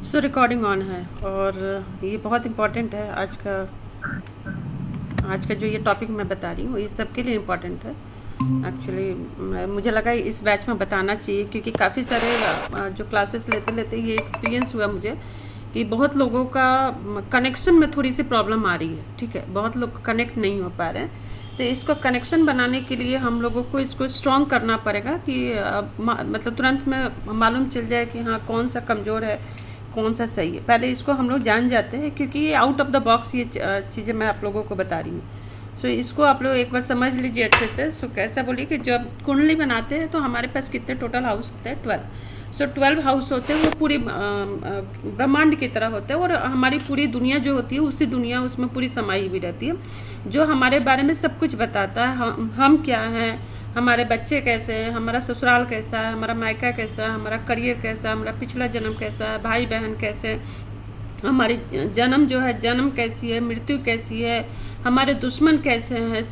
Recording on है और ये बहुत इम्पोर्टेंट है। आज का जो ये टॉपिक मैं बता रही हूँ ये सबके लिए इम्पोर्टेंट है। एक्चुअली मुझे लगा इस बैच में बताना चाहिए क्योंकि काफ़ी सारे जो क्लासेस लेते लेते ये एक्सपीरियंस हुआ मुझे कि बहुत लोगों का कनेक्शन में थोड़ी सी प्रॉब्लम आ रही है। ठीक है, बहुत लोग कनेक्ट नहीं हो पा रहे हैं। तो इसको कनेक्शन बनाने के लिए हम लोगों को इसको स्ट्रॉन्ग करना पड़ेगा कि मतलब तुरंत में मालूम चल जाए कि हाँ कौन सा कमज़ोर है कौन सा सही है। पहले इसको हम लोग जान जाते हैं क्योंकि ये आउट ऑफ द बॉक्स ये चीज़ें मैं आप लोगों को बता रही हूँ। इसको आप लोग एक बार समझ लीजिए अच्छे से। कैसा बोलिए कि जब कुंडली बनाते हैं तो हमारे पास कितने टोटल हाउस होते हैं? 12। 12 हाउस होते हैं, वो पूरी ब्रह्मांड की तरह होते हैं और हमारी पूरी दुनिया जो होती है उसी दुनिया उसमें पूरी समाई हुई रहती है, जो हमारे बारे में सब कुछ बताता है। हम क्या हैं, हमारे बच्चे कैसे हैं, हमारा ससुराल कैसा है, हमारा मायका कैसा है, हमारा करियर कैसा है, हमारा पिछला जन्म कैसा है, भाई बहन कैसे हैं, हमारी जन्म जो है जन्म कैसी है, मृत्यु कैसी है, हमारे दुश्मन कैसे हैं,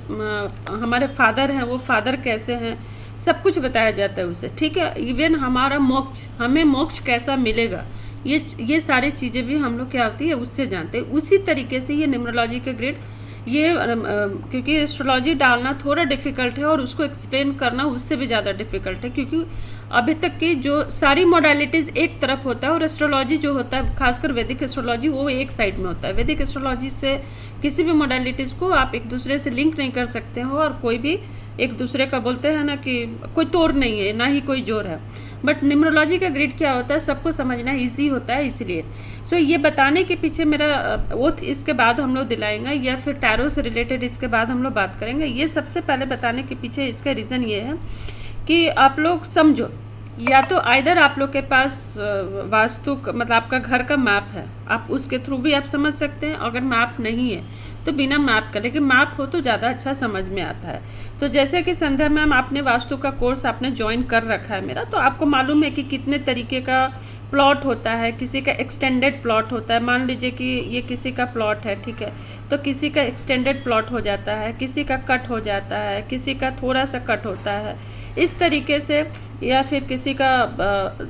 हमारे फादर हैं वो फादर कैसे हैं, सब कुछ बताया जाता है उसे। ठीक है, इवन हमारा मोक्ष, हमें मोक्ष कैसा मिलेगा, ये सारी चीज़ें भी हम लोग क्या होती है उससे जानते हैं। उसी तरीके से ये न्यूमरोलॉजी के ग्रिड ये क्योंकि एस्ट्रोलॉजी डालना थोड़ा डिफ़िकल्ट है और उसको एक्सप्लेन करना उससे भी ज़्यादा डिफ़िकल्ट है क्योंकि अभी तक की जो सारी मोडालिटीज़ एक तरफ होता है और एस्ट्रोलॉजी जो होता है खासकर वैदिक एस्ट्रोलॉजी वो एक साइड में होता है। वैदिक एस्ट्रोलॉजी से किसी भी मोडालिटीज़ को आप एक दूसरे से लिंक नहीं कर सकते हो और कोई भी एक दूसरे का बोलते हैं ना कि कोई तोड़ नहीं है ना ही कोई जोर है। बट न्यूमरोलॉजी का ग्रिड क्या होता है सबको समझना ईजी होता है, इसलिए ये बताने के पीछे मेरा ओथ इसके बाद हम लोग दिलाएंगे या फिर टैरो से रिलेटेड इसके बाद हम लोग बात करेंगे। ये सबसे पहले बताने के पीछे इसका रीज़न ये है कि आप लोग समझो, या तो आइदर आप लोग के पास वास्तु मतलब आपका घर का मैप है, आप उसके थ्रू भी आप समझ सकते हैं। अगर मैप नहीं है तो बिना मैप का, लेकिन मैप हो तो ज़्यादा अच्छा समझ में आता है। तो जैसे कि संध्या मैम आपने वास्तु का कोर्स आपने ज्वाइन कर रखा है मेरा, तो आपको मालूम है कि कितने तरीके का प्लॉट होता है। किसी का एक्सटेंडेड प्लॉट होता है, मान लीजिए कि ये किसी का प्लॉट है, ठीक है, तो किसी का एक्सटेंडेड प्लॉट हो जाता है, किसी का कट हो जाता है, किसी का थोड़ा सा कट होता है इस तरीके से, या फिर किसी का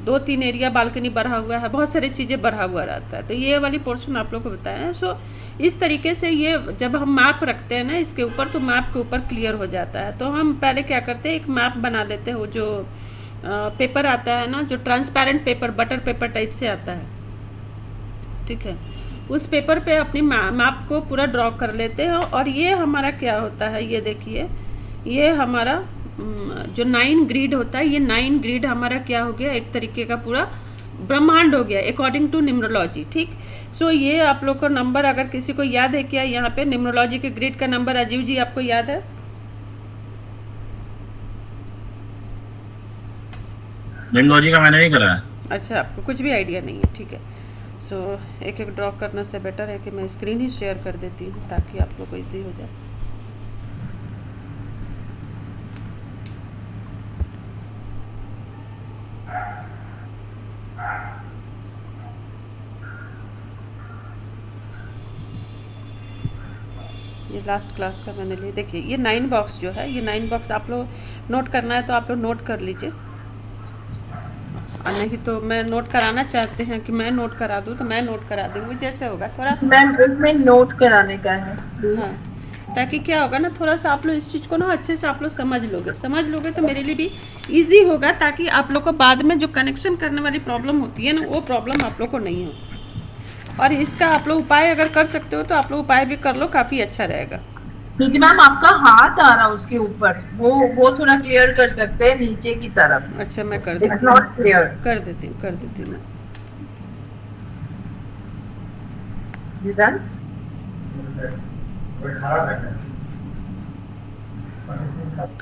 2-3 एरिया बालकनी बढ़ा हुआ है, बहुत सारी चीज़ें बढ़ा हुआ रहता है। तो ये वाली पोर्शन आप लोग को बताया है। इस तरीके से ये जब हम मैप रखते हैं ना इसके ऊपर, तो मैप के ऊपर क्लियर हो जाता है। तो हम पहले क्या करते हैं, एक मैप बना लेते हैं। वो जो पेपर आता है ना, जो transparent paper, butter paper type से आता है, ठीक है, उस पेपर पे अपनी मैप को पूरा ड्रॉ कर लेते हैं। और ये हमारा क्या होता है, ये देखिए, ये हमारा जो 9 ग्रिड होता है, ये 9 ग्रिड हमारा क्या हो गया, एक तरीके का पूरा ब्रह्मांड हो गया अकॉर्डिंग टू न्यूमरोलॉजी। ठीक, ये आप लोग को नंबर अगर किसी को याद है क्या, यहाँ पे न्यूमरोलॉजी के ग्रिड का नंबर, अजीव जी आपको याद है? न्यूमरोलॉजी का मैंने नहीं करा है। अच्छा, आपको कुछ भी आइडिया नहीं है, ठीक है। एक एक ड्रॉ करने से बेटर है कि मैं स्क्रीन ही शेयर कर देती हूँ ताकि आप लोग को ईजी हो जाए। ये लास्ट क्लास का मैंने लिए, देखिए ये 9 बॉक्स जो है, ये 9 बॉक्स आप लोग नोट करना है तो आप लोग नोट कर लीजिए, और नहीं तो मैं नोट कराना चाहते हैं कि मैं नोट करा दूँ तो मैं नोट करा दूँगी, जैसे होगा थोड़ा। मैम इसमें नोट कराने का है। हाँ, ताकि क्या होगा ना, थोड़ा सा आप लोग इस चीज़ को ना अच्छे से आप लोग समझ लोगे तो मेरे लिए भी इजी होगा, ताकि आप लोग को बाद में जो कनेक्शन करने वाली प्रॉब्लम होती है ना, वो प्रॉब्लम आप लोग को नहीं हो। और इसका आप लोग उपाय अगर कर सकते हो तो आप लोग उपाय भी कर लो, काफ़ी अच्छा रहेगा। क्योंकि मैम आपका हाथ आ रहा उसके ऊपर, वो थोड़ा क्लियर कर सकते हैं नीचे की तरफ। अच्छा, मैं कर इट्स देती नॉट हूँ, क्लियर। कर देती हूँ मैं। डन।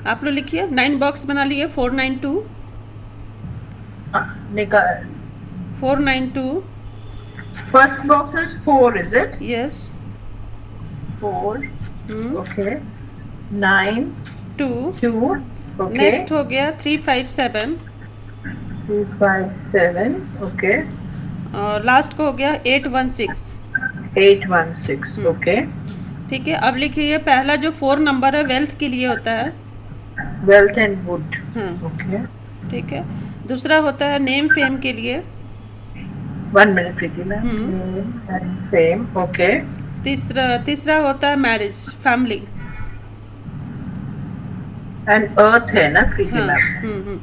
आप लोग लिखिए, 9 बॉक्स बना लिए, 492 निकाल। 492 first box is 4, is it? Yes. 4 okay. 9 2 2 okay. Next हो गया 357 357 ओके। और लास्ट को हो गया 816 816 ओके। ठीक है, अब लिखिए पहला जो 4 नंबर है वेल्थ के लिए होता है, वेल्थ एंड वुड। हाँ ओके। ठीक है। दूसरा होता है नेम फेम के लिए, 1 minute Preeti ma'am, name and fame, okay. तीसरा होता है मैरिज, फैमिली। एंड अर्थ है ना प्रीति हाँ, मैम,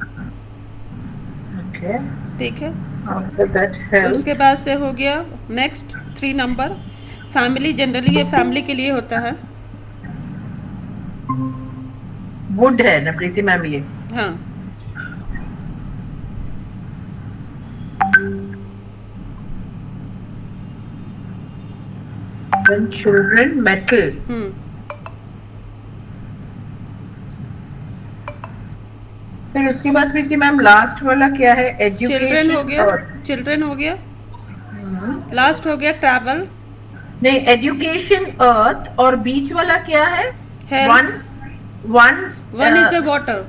ओके। ठीक है। आफ्टर दैट हेल्थ, उसके बाद से हो गया नेक्स्ट 3 नंबर फैमिली। जनरली ये फैमिली के लिए होता है। वुड है ना प्रीति मैम ये, हाँ, देन चिल्ड्रन मेटल, फिर उसके बाद प्रीति मैम लास्ट वाला क्या है? चिल्ड्रन हो गया, एजुकेशन। चिल्ड्रन हो गया, लास्ट हो गया ट्रैवल, नहीं, एजुकेशन अर्थ, और बीच वाला क्या है? Health. One is a water.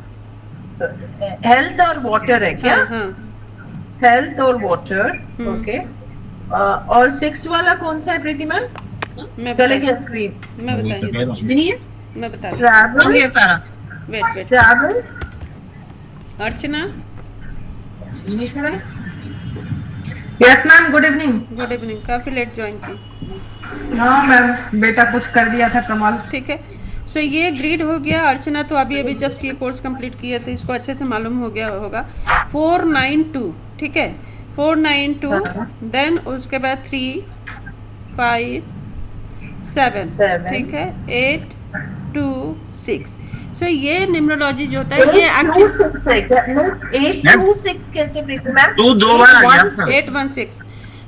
Health और वाटर है क्या? हाँ, हेल्थ और वाटर, ओके। और 6 वाला कौन सा है प्रीति मैम? मैं चले बता क्या स्क्रीन? मैं वही तो कह रहा बताइए, हूँ। मैं बता रही ट्रैवल, ये सारा हूँ। Wait, travel, Archana, yes ma'am, good evening. Good evening. काफ़ी लेट ज्वाइन की। हाँ मैम, बेटा कुछ कर दिया था कमाल। ठीक है। सो ये ग्रीड हो गया। अर्चना तो अभी अभी जस्ट ये कोर्स कंप्लीट किया तो इसको अच्छे से मालूम हो गया होगा। 492, ठीक है, 492। देन उसके बाद 3 5 7, ठीक है, 8 2 6। सो ये न्यूमरोलॉजी जो होता है ये एक्चुअली 826 कैसे प्रीति मैम? तू 2 बार आ गया था। 816।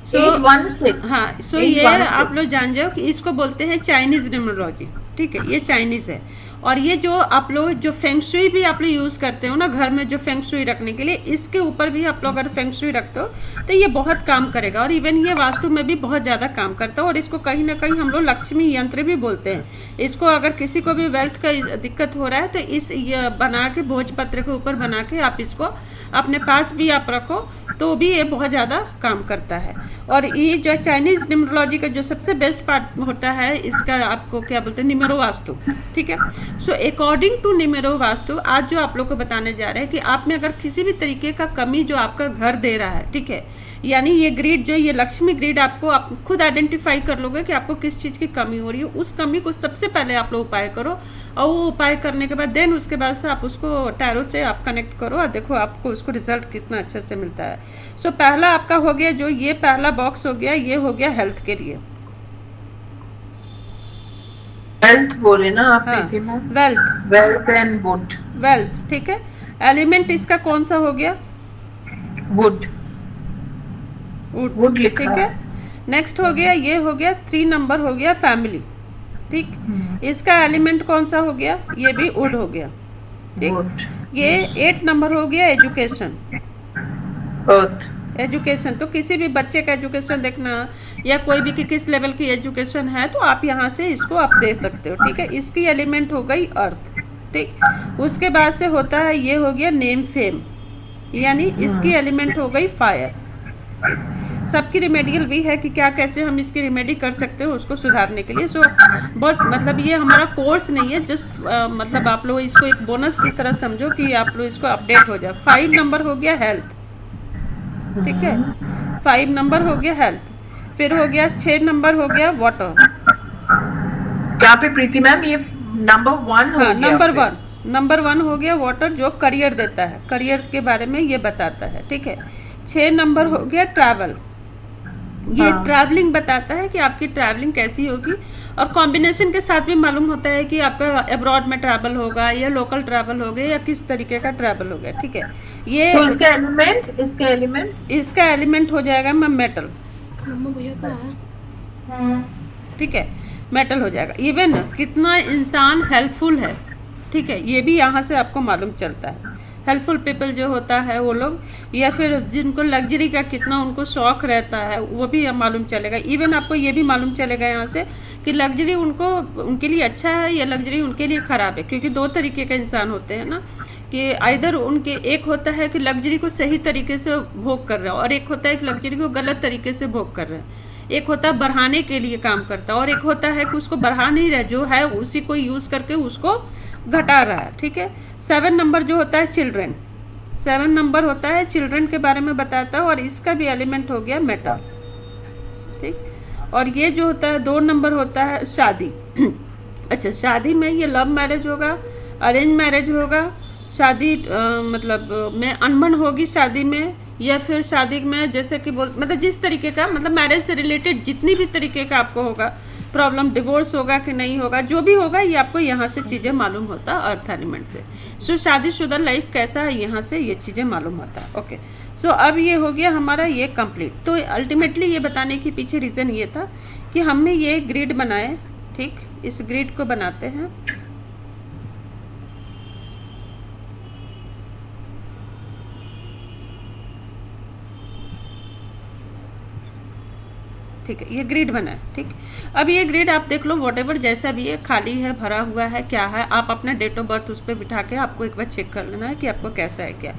सो 816, हाँ, सो ये आप लोग जान जाओ कि इसको बोलते हैं चाइनीज न्यूमरोलॉजी। ठीक है, ये चाइनीज है। और ये जो आप लोग जो फेंगशुई भी आप लोग यूज़ करते हो ना घर में, जो फेंगशुई रखने के लिए, इसके ऊपर भी आप लोग अगर फेंगशुई रखते हो तो ये बहुत काम करेगा। और इवन ये वास्तु में भी बहुत ज़्यादा काम करता है। और इसको कहीं ना कहीं हम लोग लक्ष्मी यंत्र भी बोलते हैं। इसको अगर किसी को भी वेल्थ का दिक्कत हो रहा है तो इस ये बना के भोजपत्र के ऊपर बना के आप इसको अपने पास भी आप रखो तो भी ये बहुत ज़्यादा काम करता है। और ये जो चाइनीज़ न्यूमरोलॉजी का जो सबसे बेस्ट पार्ट होता है इसका, आपको क्या बोलते हैं, निमेरो वास्तु। ठीक है। सो अकॉर्डिंग टू निमेरो वास्तु आज जो आप लोग को बताने जा रहे हैं कि आप में अगर किसी भी तरीके का कमी जो आपका घर दे रहा है, ठीक है, यानी ये ग्रिड जो ये लक्ष्मी ग्रिड आपको आप खुद आइडेंटिफाई कर लोगे कि आपको किस चीज़ की कमी हो रही है। उस कमी को सबसे पहले आप लोग उपाय करो और वो उपाय करने के बाद देन उसके बाद से आप उसको टैरो से आप कनेक्ट करो और देखो आपको उसको रिजल्ट कितना अच्छे से मिलता है। सो पहला आपका हो गया, जो ये पहला बॉक्स हो गया, ये हो गया हेल्थ के लिए। वेल्थ बोले ना आप हाँ, Preeti ma'am? Wealth and wood. Wealth, ठीक है। एलिमेंट इसका कौन सा हो गया? वुड वुड, लिखा ठीक है। नेक्स्ट हो गया, ये हो गया 3 नंबर हो गया फैमिली। ठीक, इसका एलिमेंट कौन सा हो गया? ये भी वुड हो गया। ठीक, ये 8 नंबर हो गया एजुकेशन। अर्थ, एजुकेशन तो किसी भी बच्चे का एजुकेशन देखना या कोई भी कि किस लेवल की एजुकेशन है तो आप यहाँ से इसको आप दे सकते हो। ठीक है, इसकी एलिमेंट हो गई अर्थ। ठीक, उसके बाद से होता है, ये हो गया नेम फेम, यानी इसकी एलिमेंट हो गई फायर। सबकी रिमेडियल भी है कि क्या कैसे हम इसकी रिमेडी कर सकते हो उसको सुधारने के लिए। सो बहुत मतलब ये हमारा कोर्स नहीं है, जस्ट मतलब आप लोग इसको एक बोनस की तरह समझो कि आप लोग इसको अपडेट हो जाए। 5 नंबर हो गया हेल्थ। ठीक है, 5 नंबर हो गया हेल्थ। फिर हो गया 6 नंबर हो गया वाटर। क्या पे प्रीति मैम ये नंबर 1 हो हाँ, गया? नंबर 1 हो गया वाटर, जो करियर देता है, करियर के बारे में ये बताता है। ठीक है, 6 नंबर हो गया ट्रैवल। ये ट्रैवलिंग बताता है कि आपकी ट्रैवलिंग कैसी होगी और कॉम्बिनेशन के साथ भी मालूम होता है कि आपका अब्रॉड में ट्रैवल होगा या लोकल ट्रैवल होगा या किस तरीके का ट्रैवल होगा। ठीक है, ये तो इसका एलिमेंट हो जाएगा मैम मेटल। ठीक है, मेटल हो जाएगा। इवन कितना इंसान हेल्पफुल है, ठीक है, ये भी यहाँ से आपको मालूम चलता है। हेल्पफुल पीपल जो होता है वो लोग, या फिर जिनको लग्जरी का कितना उनको शौक रहता है वो भी मालूम चलेगा। इवन आपको ये भी मालूम चलेगा यहाँ से कि लग्जरी उनके लिए अच्छा है या लग्जरी उनके लिए ख़राब है। क्योंकि 2 तरीके के इंसान होते हैं ना, कि आइदर उनके एक होता है कि लग्जरी को सही तरीके से भोग कर रहे हैं और एक होता है कि लग्जरी को गलत तरीके से भोग कर रहे हैं। एक होता है बढ़ाने के लिए काम करता है और एक होता है कि उसको बढ़ा नहीं रहा, जो है उसी को यूज़ करके उसको घटा रहा है। ठीक है, 7 नंबर जो होता है चिल्ड्रन। 7 नंबर होता है चिल्ड्रन के बारे में बताता है, और इसका भी एलिमेंट हो गया मेटल, ठीक। और ये जो होता है 2 नंबर होता है शादी। अच्छा, शादी में ये लव मैरिज होगा, अरेंज मैरिज होगा, शादी मतलब में अनबन होगी शादी में, या फिर शादी में जैसे कि मतलब जिस तरीके का मतलब मैरिज से रिलेटेड जितनी भी तरीके का आपको होगा प्रॉब्लम, डिवोर्स होगा कि नहीं होगा, जो भी होगा ये आपको यहाँ से चीज़ें मालूम होता है अर्थ एलिमेंट से। सो शादीशुदा लाइफ कैसा है यहाँ से ये चीज़ें मालूम होता है। ओके, सो अब ये हो गया हमारा ये कंप्लीट। तो अल्टीमेटली ये बताने के पीछे रीज़न ये था कि हमने ये ग्रिड बनाए, ठीक। इस ग्रिड को बनाते हैं, ठीक है, ये ग्रिड बना है, ठीक। अब ये ग्रिड आप देख लो, वॉटेवर जैसा भी है, खाली है, भरा हुआ है, क्या है, आप अपना डेट ऑफ बर्थ उस पर बिठा के आपको एक बार चेक कर लेना है कि आपको कैसा है क्या।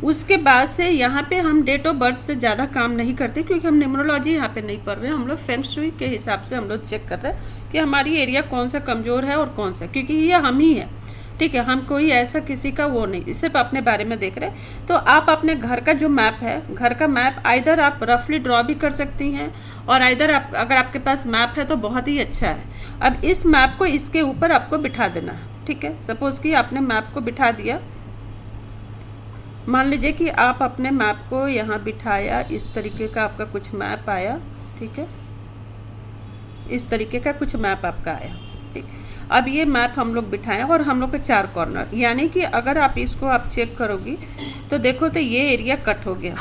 उसके बाद से यहाँ पे हम डेट ऑफ बर्थ से ज़्यादा काम नहीं करते, क्योंकि हम न्यूमरोलॉजी यहाँ पे नहीं पढ़ रहे हैं, हम लोग फेंग शुई के हिसाब से हम लोग चेक कर रहे हैं कि हमारी एरिया कौन सा कमज़ोर है और कौन सा, क्योंकि ये हम ही है, ठीक है। हम कोई ऐसा किसी का वो नहीं, सिर्फ अपने बारे में देख रहे हैं। तो आप अपने घर का जो मैप है, घर का मैप आइदर आप रफली ड्रॉ भी कर सकती हैं, और आइदर आप अगर आपके पास मैप है तो बहुत ही अच्छा है। अब इस मैप को इसके ऊपर आपको बिठा देना है, ठीक है। सपोज़ कि आपने मैप को बिठा दिया, मान लीजिए कि आप अपने मैप को यहाँ बिठाया, इस तरीके का आपका कुछ मैप आया, ठीक है। इस तरीके का कुछ मैप आपका आया, ठीक। अब ये मैप हम लोग बिठाएं और हम लोग के 4 कॉर्नर, यानी कि अगर आप इसको आप चेक करोगी तो देखो तो ये एरिया कट हो गया,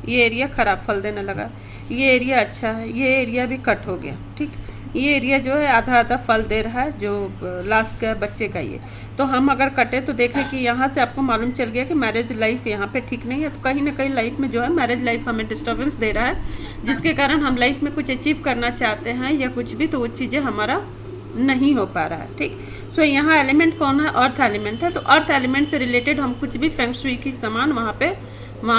ये एरिया ख़राब फल देने लगा, ये एरिया अच्छा है, ये एरिया भी कट हो गया, ठीक। ये एरिया जो है आधा आधा फल दे रहा है, जो लास्ट का बच्चे का ये। तो हम अगर कटे तो देखें कि यहाँ से आपको मालूम चल गया कि मैरिज लाइफ यहाँ पे ठीक नहीं है, तो कहीं ना कहीं लाइफ में जो है मैरिज लाइफ हमें डिस्टर्बेंस दे रहा है, जिसके कारण हम लाइफ में कुछ अचीव करना चाहते हैं या कुछ भी, तो वो चीज़ें हमारा नहीं हो पा रहा है, ठीक। सो यहाँ एलिमेंट कौन है, अर्थ एलिमेंट है। तो अर्थ एलिमेंट से रिलेटेड हम कुछ भी फेंग शुई की सामान वहाँ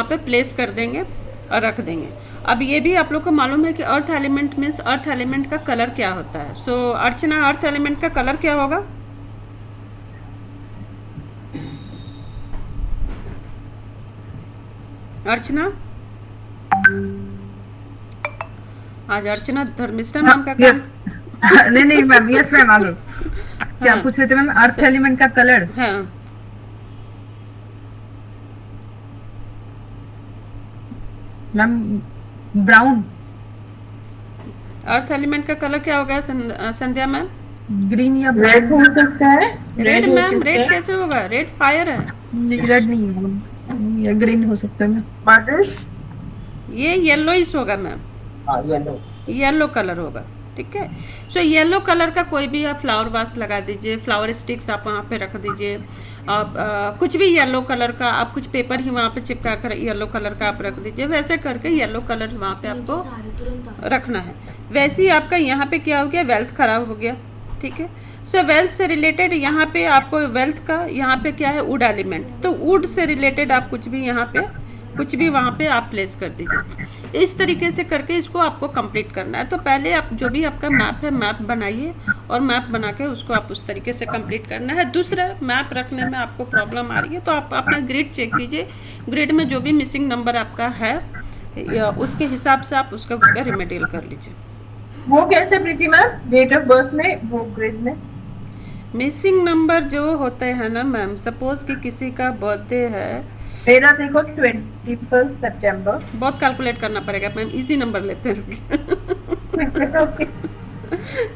पे प्लेस कर देंगे और रख देंगे। अब ये भी आप लोग को मालूम है कि earth element means earth element का कलर क्या होता है। सो अर्चना, अर्थ एलिमेंट का कलर क्या होगा? अर्चना, आज अर्चना धर्मिष्ठा मैम का यस नहीं मैम, यस मैम आगे क्या पूछ रहे थे मैम? अर्थ एलिमेंट का कलर, हाँ मैम ब्राउन। अर्थ एलिमेंट का कलर क्या होगा संध्या मैम? ग्रीन या रेड हो सकता है। रेड हो मैम, सकता रेड है। कैसे होगा? रेड फायर है। रेड नहीं है, या ग्रीन हो सकता है मैम। मदर्स, ये येलोइश होगा मैम, हाँ येलो। येलो कलर होगा, ठीक है। सो येलो कलर का कोई भी आप फ्लावर वास लगा दीजिए, फ्लावर स्टिक्स आप वहाँ पे रख दीजिए। आप कुछ भी येलो कलर का, आप कुछ पेपर ही वहाँ पे चिपका कर येलो कलर का आप रख दीजिए। वैसे करके येलो कलर वहाँ पे आपको रखना है। वैसे ही आपका यहाँ पे क्या हो गया, वेल्थ खराब हो गया, ठीक है। सो वेल्थ से रिलेटेड यहाँ पे आपको वेल्थ का यहाँ पे क्या है, वुड एलिमेंट, तो वुड से रिलेटेड आप कुछ भी यहाँ पे कुछ भी वहाँ पे आप प्लेस कर दीजिए। इस तरीके से करके इसको आपको कंप्लीट करना है। तो पहले आप जो भी आपका मैप है, मैप बनाइए और मैप बना के उसको आप उस तरीके से कंप्लीट करना है। दूसरा, मैप रखने में आपको प्रॉब्लम आ रही है तो आप अपना ग्रिड चेक कीजिए। ग्रिड में जो भी मिसिंग नंबर आपका है या उसके हिसाब से आप उसका रिमेडियल कर लीजिए। वो कैसे प्रीति मैम, डेट ऑफ बर्थ में वो ग्रिड में? मिसिंग नंबर जो होते हैं ना मैम, सपोज कि किसी का बर्थडे है, मेरा देखो 21 सितंबर। बहुत कैलकुलेट करना पड़ेगा मैम, इजी नंबर लेते हैं।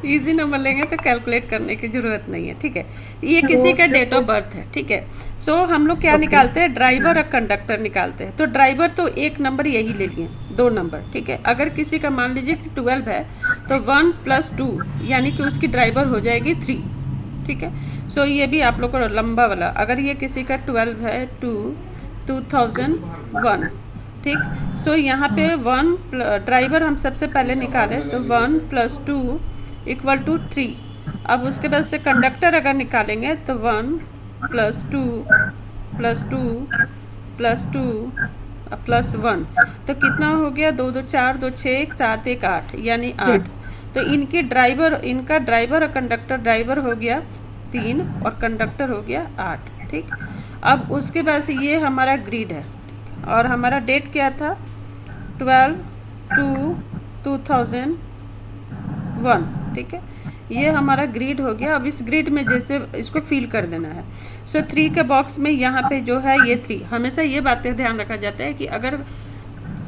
इजी नंबर लेंगे तो कैलकुलेट करने की ज़रूरत नहीं है, ठीक है। ये किसी का डेट ऑफ बर्थ है, ठीक है। सो हम लोग क्या निकालते हैं, ड्राइवर और कंडक्टर निकालते हैं। तो ड्राइवर तो एक नंबर यही ले लिए, 2 नंबर, ठीक है। अगर किसी का मान लीजिए कि 12 है तो 1 + 2 यानी कि उसकी ड्राइवर हो जाएगी 3, ठीक है। सो ये भी आप लोग को लंबा वाला, अगर ये किसी का 12 है 2001, ठीक। सो यहाँ पे 1 ड्राइवर हम सबसे पहले निकाले तो 1 + 2 = 3। अब उसके बाद से कंडक्टर अगर निकालेंगे तो 1 + 2 + 2 + 2 +1, तो कितना हो गया, 2 2 4 2 6 1 7 1 8 यानी 8। तो इनका ड्राइवर और कंडक्टर, ड्राइवर हो गया 3 और कंडक्टर हो गया 8, ठीक। अब उसके बाद से ये हमारा ग्रिड है और हमारा डेट क्या था 12/2/2001, ठीक है। ये हमारा ग्रिड हो गया। अब इस ग्रिड में जैसे इसको फिल कर देना है। सो 3 के बॉक्स में यहाँ पे जो है ये 3, हमेशा ये बातें ध्यान रखा जाता है कि अगर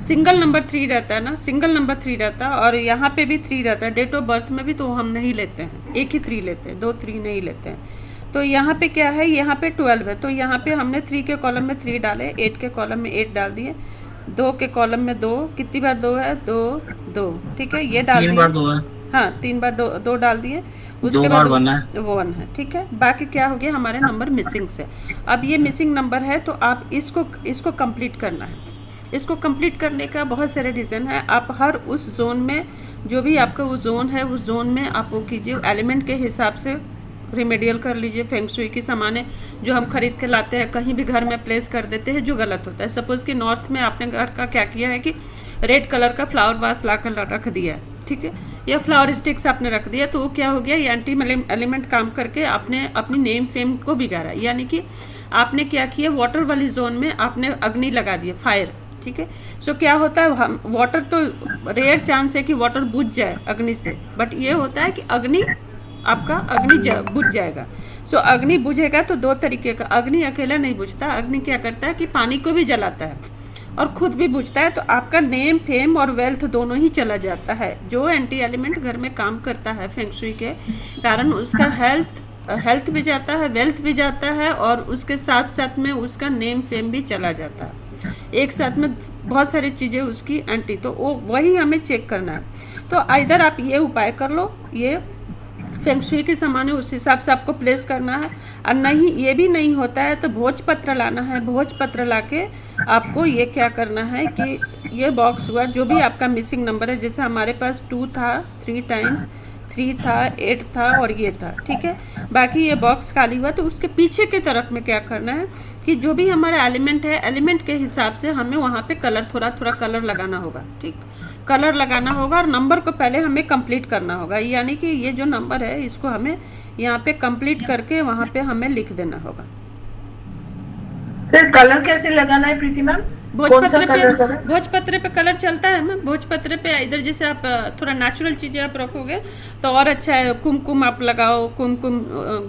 सिंगल नंबर 3 रहता है ना, सिंगल नंबर 3 रहता है और यहाँ पे भी 3 रहता है, डेट ऑफ बर्थ में भी, तो हम नहीं लेते हैं, एक ही 3 लेते हैं, 2 3 नहीं लेते हैं। तो यहाँ पे क्या है, यहाँ पे 12 है, तो यहाँ पे हमने 3 के कॉलम में 3 डाले, 8 के कॉलम में 8 डाल दिए, 2 के कॉलम में 2, कितनी बार 2 है, 2 2, ठीक है, ये डाल दिए। 3 बार 2 है। हाँ, 3 बार 2 डाल दिए। 2 उसके बार बाद 1 है। 1 है, ठीक है। बाकी क्या हो गया, हमारे नंबर मिसिंग से। अब ये मिसिंग नंबर है तो आप इसको कंप्लीट करना है। इसको कंप्लीट करने का बहुत सारे रीज़न है। आप हर उस जोन में, जो भी आपका वो जोन है, उस जोन में आप वो कीजिए, एलिमेंट के हिसाब से रिमेडियल कर लीजिए। फेंग शुई की सामानें जो हम खरीद के लाते हैं कहीं भी घर में प्लेस कर देते हैं, जो गलत होता है। सपोज़ कि नॉर्थ में आपने घर का क्या किया है कि रेड कलर का फ्लावर वास ला कर रख दिया है, ठीक है, या फ्लावर स्टिक्स आपने रख दिया, तो वो क्या हो गया, ये एंटी एलिमेंट काम करके आपने अपनी नेम फेम को बिगाड़ा। यानी कि आपने क्या किया, वाटर वाली जोन में आपने अग्नि लगा दिया, फायर, ठीक है। सो क्या होता है, हम वाटर तो रेयर चांस है कि वाटर बुझ जाए अग्नि से, बट ये होता है कि अग्नि आपका बुझ जाएगा। सो अग्नि बुझेगा तो 2 तरीके का, अग्नि अकेला नहीं बुझता, अग्नि क्या करता है कि पानी को भी जलाता है और खुद भी बुझता है, तो आपका नेम फेम और वेल्थ दोनों ही चला जाता है। जो एंटी एलिमेंट घर में काम करता है फेंग शुई के कारण, उसका हेल्थ भी जाता है, वेल्थ भी जाता है, और उसके साथ साथ में उसका नेम फेम भी चला जाता है। एक साथ में बहुत सारी चीज़ें उसकी एंटी, तो वो वही हमें चेक करना है। तो इधर आप ये उपाय कर लो, ये फेंग शुई के सामान उस हिसाब से आपको प्लेस करना है। और नहीं, ये भी नहीं होता है तो भोजपत्र लाना है। भोजपत्र लाके आपको ये क्या करना है कि ये बॉक्स हुआ, जो भी आपका मिसिंग नंबर है, जैसे हमारे पास 2 था, 3 टाइम्स 3 था, 8 था और ये था, ठीक है। बाकी ये बॉक्स खाली हुआ, तो उसके पीछे की तरफ में क्या करना है कि जो भी हमारा एलिमेंट है, एलिमेंट के हिसाब से हमें वहाँ पे कलर, थोड़ा थोड़ा कलर लगाना होगा, ठीक, कलर लगाना होगा। और नंबर को पहले हमें कंप्लीट करना होगा, यानी कि ये जो नंबर है इसको हमें यहाँ पे कंप्लीट करके वहाँ पे हमें लिख देना होगा। फिर कलर कैसे लगाना है प्रीति मैम? भोजपत्र पे कलर चलता है मैम। भोजपत्र पे इधर जैसे आप थोड़ा नेचुरल चीज़ें आप रखोगे तो और अच्छा है। कुमकुम आप लगाओ, कुमकुम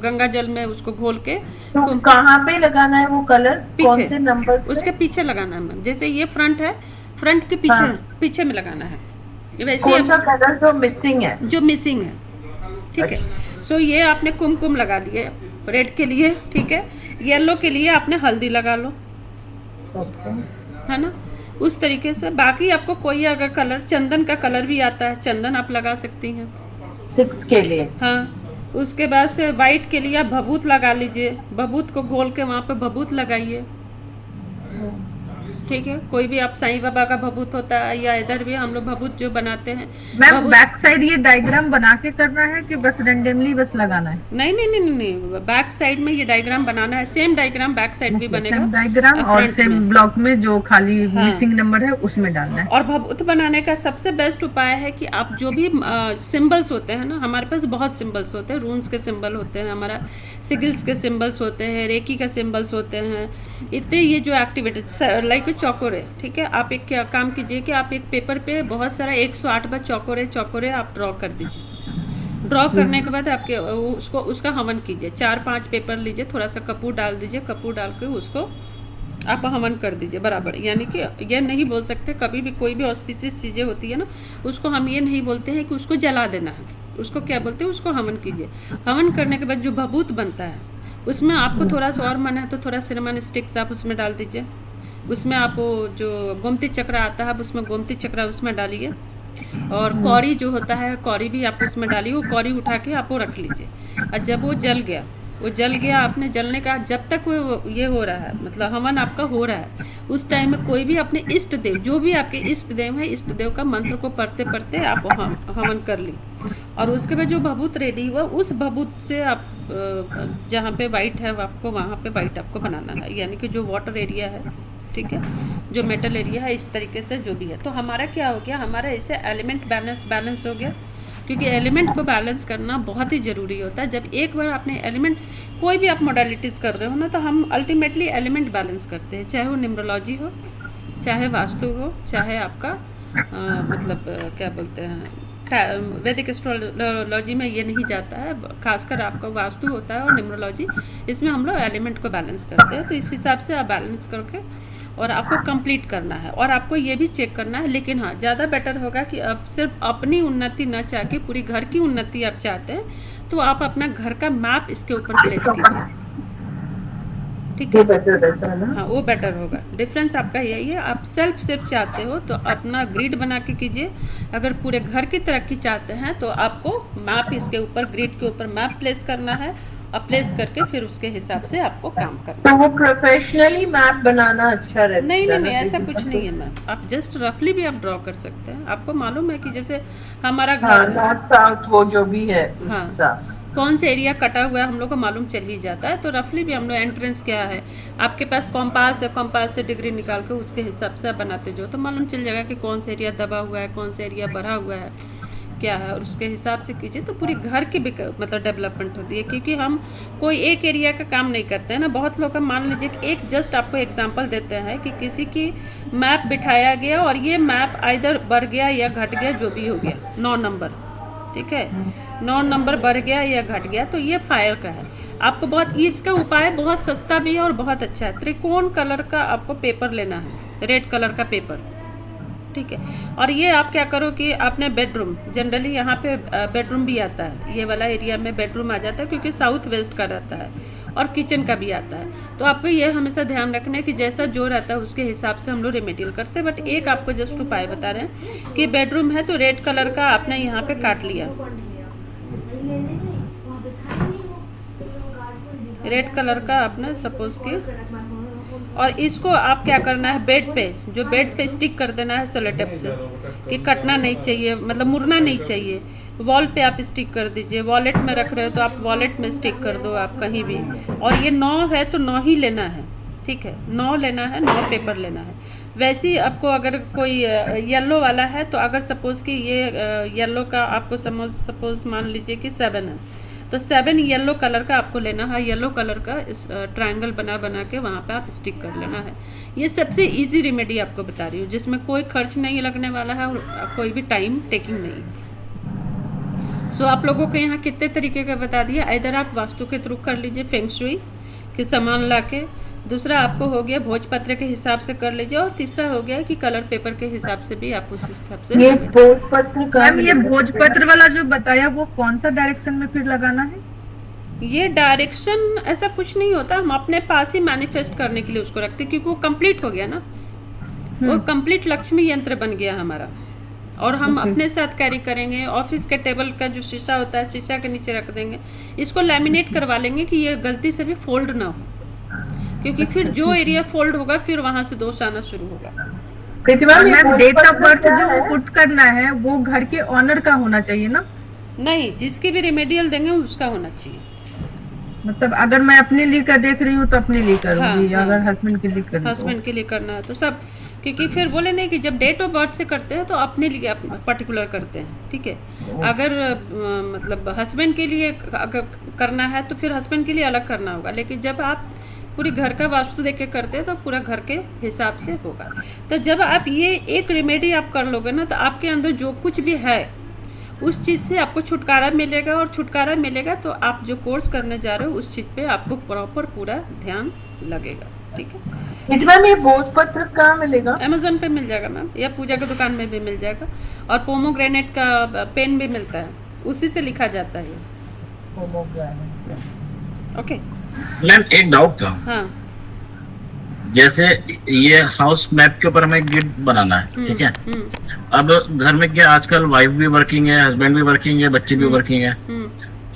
गंगा जल में उसको घोल के। तो कहाँ पे लगाना है वो कलर? कौन से नंबर पे? उसके पीछे लगाना है मैम। जैसे ये फ्रंट है, फ्रंट के पीछे, हाँ। पीछे में लगाना है। वैसे कौन सा कलर जो मिसिंग है? जो मिसिंग है, ठीक है। सो ये आपने कुमकुम लगा लिए रेड के लिए, ठीक है। येलो के लिए आपने हल्दी लगा लो, है ना, उस तरीके से। बाकी आपको कोई अगर कलर, चंदन का कलर भी आता है, चंदन आप लगा सकती हैं 6 के लिए, हाँ। उसके बाद से वाइट के लिए आप भभूत लगा लीजिए, भभूत को घोल के वहाँ पे भभूत लगाइए, ठीक है। कोई भी आप साईं बाबा का भभूत होता है, या इधर भी हम लोग भभूत जो बनाते हैं। मैम बैक साइड ये डायग्राम बना के करना है कि बस रैंडमली बस लगाना है? नहीं नहीं नहीं नहीं, बैक साइड में ये डायग्राम बनाना है। सेम डायग्राम बैक साइड भी बनेगा, सेम डायग्राम, और सेम ब्लॉक में जो खाली मिसिंग नंबर है उसमें डालना है। और भभूत बनाने का सबसे बेस्ट उपाय है कि आप जो भी सिंबल्स होते हैं ना, हमारे पास बहुत सिंबल्स होते हैं, रून्स के सिंबल होते हैं, हमारा सिगिल्स के सिंबल्स होते हैं, रेकी का सिंबल्स होते हैं, इतने ये जो एक्टिविटी लाइक चौकोर है, ठीक है। आप एक क्या काम कीजिए कि आप एक पेपर पे बहुत सारा 108 बार चौकोरे आप ड्रॉ कर दीजिए। ड्रॉ करने के बाद आपके उसका हवन कीजिए। 4-5 पेपर लीजिए, थोड़ा सा कपूर डाल दीजिए, कपूर डाल के उसको आप हवन कर दीजिए बराबर। यानी कि ये नहीं बोल सकते, कभी भी कोई भी ऑस्पिशियस चीज़ें होती है ना, उसको हम ये नहीं बोलते हैं कि उसको जला देना है, उसको क्या बोलते हैं, उसको हवन कीजिए। हवन करने के बाद जो भभूत बनता है उसमें आपको थोड़ा सा और मन है तो थोड़ा सिनेमन स्टिक्स आप उसमें डाल दीजिए। उसमें आप वो जो गोमती चक्र आता है, उसमें गोमती चक्र उसमें डालिए, और कौड़ी जो होता है कौड़ी भी आप उसमें डालिए। वो कौड़ी उठा के आप वो रख लीजिए। और जब वो जल गया, आपने जलने का, जब तक वो ये हो रहा है, मतलब हवन आपका हो रहा है, उस टाइम में कोई भी अपने इष्ट देव, जो भी आपके इष्ट देव है, इष्ट देव का मंत्र को पढ़ते पढ़ते आप हवन कर ली। और उसके बाद जो भभूत रेडी हुआ, उस भभूत से आप जहाँ पे वाइट है आपको, वहाँ पे वाइट आपको बनाना है। यानी कि जो वाटर एरिया है, ठीक है, जो मेटल एरिया है, इस तरीके से जो भी है। तो हमारा क्या हो गया, हमारा इसे एलिमेंट बैलेंस हो गया। क्योंकि एलिमेंट को बैलेंस करना बहुत ही ज़रूरी होता है। जब एक बार आपने एलिमेंट, कोई भी आप मोडालिटीज़ कर रहे हो ना, तो हम अल्टीमेटली एलिमेंट बैलेंस करते हैं, चाहे वो न्यूमरोलॉजी हो, चाहे वास्तु हो, चाहे आपका क्या बोलते हैं, वैदिक एस्ट्रोलॉजी में ये नहीं जाता है, खासकर आपका वास्तु होता है और न्यूमरोलॉजी, इसमें हम लोग एलिमेंट को बैलेंस करते हैं। तो इस हिसाब से आप बैलेंस करके और आपको कंप्लीट करना है, और आपको ये भी चेक करना है। लेकिन हाँ, ज़्यादा बेटर होगा कि अब सिर्फ अपनी उन्नति ना चाह के पूरी घर की उन्नति आप चाहते हैं, तो आप अपना घर का मैप इसके ऊपर प्लेस कीजिए, ठीक है। बेटर रहता है ना। हाँ, वो बेटर होगा। डिफरेंस आपका यही है। आप सेल्फ सिर्फ चाहते हो तो अपना ग्रिड बना के कीजिए। अगर पूरे घर की तरक्की चाहते हैं तो आपको मैप इसके ऊपर, ग्रिड के ऊपर मैप प्लेस करना है, और प्लेस करके फिर उसके हिसाब से आपको काम करना तो वो प्रोफेशनली मैप बनाना अच्छा रहता है। नहीं नहीं नहीं, ऐसा कुछ नहीं है मैम। आप जस्ट रफली भी आप ड्रॉ कर सकते हैं। आपको मालूम है कि जैसे हमारा घर है, नॉर्थ साउथ वो जो भी है उस हाँ, हिसाब से। कौन सा एरिया कटा हुआ है हम लोग को मालूम चल ही जाता है। तो रफली भी हम लोग एंट्रेंस क्या है, आपके पास कॉम्पास है, कॉम्पास से डिग्री निकाल के उसके हिसाब से आप बनाते जो, तो मालूम चल जाएगा कि कौन सा एरिया दबा हुआ है, कौन सा एरिया बढ़ा हुआ है, क्या है, और उसके हिसाब से कीजिए तो पूरी घर की मतलब डेवलपमेंट होती है। क्योंकि हम कोई एक एरिया का काम नहीं करते हैं ना। बहुत लोग, मान लीजिए कि एक जस्ट आपको एग्जांपल देते हैं कि किसी की मैप बिठाया गया और ये मैप आइदर बढ़ गया या घट गया, जो भी हो गया, 9 नंबर, ठीक है, 9 नंबर बढ़ गया या घट गया, तो ये फायर का है। आपको बहुत, इसका उपाय बहुत सस्ता भी है और बहुत अच्छा है। त्रिकोण कलर का आपको पेपर लेना है, रेड कलर का पेपर, ठीक है। और ये आप क्या करो कि आपने बेडरूम, जनरली यहाँ पे बेडरूम भी आता है, ये वाला एरिया में बेडरूम आ जाता है क्योंकि साउथ वेस्ट का रहता है, और किचन का भी आता है। तो आपको ये हमेशा ध्यान रखना है कि जैसा जो रहता है उसके हिसाब से हम लोग रेमेडियल करते हैं। बट एक आपको जस्ट उपाय बता रहे हैं कि बेडरूम है तो रेड कलर का आपने यहाँ पे काट लिया, रेड कलर का आपने सपोज की, और इसको आप क्या करना है, बेड पे, जो बेड पे स्टिक कर देना है सेलो टेप से, कि कटना नहीं चाहिए, मतलब मुड़ना नहीं चाहिए। वॉल पे आप स्टिक कर दीजिए, वॉलेट में रख रहे हो तो आप वॉलेट में स्टिक कर दो, आप कहीं भी। और ये 9 है तो 9 ही लेना है, ठीक है, 9 लेना है, 9 पेपर लेना है। वैसे ही आपको अगर कोई येलो वाला है तो अगर सपोज़ कि ये येलो का आपको सपोज़ मान लीजिए कि 7 है, तो 7 येलो कलर का आपको लेना है। येलो कलर का ट्रायंगल बना बना के वहाँ पे आप स्टिक कर लेना है। ये सबसे इजी रेमेडी आपको बता रही हूँ, जिसमें कोई खर्च नहीं लगने वाला है और कोई भी टाइम टेकिंग नहीं है। सो आप लोगों को यहाँ कितने तरीके का बता दिया। इधर आप वास्तु के थ्रू कर लीजिए, फेंग शुई के सामान ला के। दूसरा आपको हो गया भोजपत्र के हिसाब से कर लीजिए, और तीसरा हो गया कि कलर पेपर के हिसाब से भी आप उस हिसाब से। ये भोजपत्र का, मैम ये भोजपत्र वाला जो बताया वो कौन सा डायरेक्शन में फिर लगाना है? ये डायरेक्शन ऐसा कुछ नहीं होता, हम अपने पास ही मैनिफेस्ट करने के लिए उसको रखते हैं, क्योंकि वो कंप्लीट हो गया ना, वो कंप्लीट लक्ष्मी यंत्र बन गया हमारा, और हम अपने साथ कैरी करेंगे। ऑफिस के टेबल का जो शीशा होता है, शीशा के नीचे रख देंगे, इसको लैमिनेट करवा लेंगे कि ये गलती से भी फोल्ड ना हो, क्योंकि फिर जो एरिया फोल्ड होगा फिर वहां से दोष आना शुरू होगा। मैम डेट ऑफ बर्थ जो पुट करना है वो घर के ऑनर का होना चाहिए ना? नहीं, जिसकी भी रेमेडियल देंगे उसका होना चाहिए। मतलब अगर मैं अपने लिए का देख रही हूँ तो अपने लिए करूंगी, हाँ, अगर हस्बैंड के लिए करूँ, हस्बैंड के लिए करना है तो सब, क्योंकि फिर बोले नहीं कि जब डेट ऑफ बर्थ से करते हैं तो अपने लिए पर्टिकुलर करते हैं, ठीक है। अगर मतलब हस्बैंड के लिए अगर करना है तो फिर हस्बैंड के लिए अलग करना होगा, लेकिन जब आप पूरी घर का वास्तु देख के करते हैं तो पूरा घर के हिसाब से होगा। तो जब आप ये एक रेमेडी आप कर लोगे ना, तो आपके अंदर जो कुछ भी है उस चीज़ से आपको छुटकारा मिलेगा, और छुटकारा मिलेगा तो आप जो कोर्स करने जा रहे हो उस चीज़ पे आपको प्रॉपर पूरा ध्यान लगेगा, ठीक है। मैम ये भोजपत्र कहाँ मिलेगा? अमेजोन पे मिल जाएगा मैम, या पूजा की दुकान में भी मिल जाएगा, और पोमोग्रेनेट का पेन भी मिलता है, उसी से लिखा जाता है। ओके मैम एक डाउट था, हाँ, जैसे ये हाउस मैप के ऊपर हमें ग्रिड बनाना है, ठीक है। अब घर में क्या आजकल वाइफ भी वर्किंग है, हस्बैंड भी वर्किंग है, बच्चे भी वर्किंग है।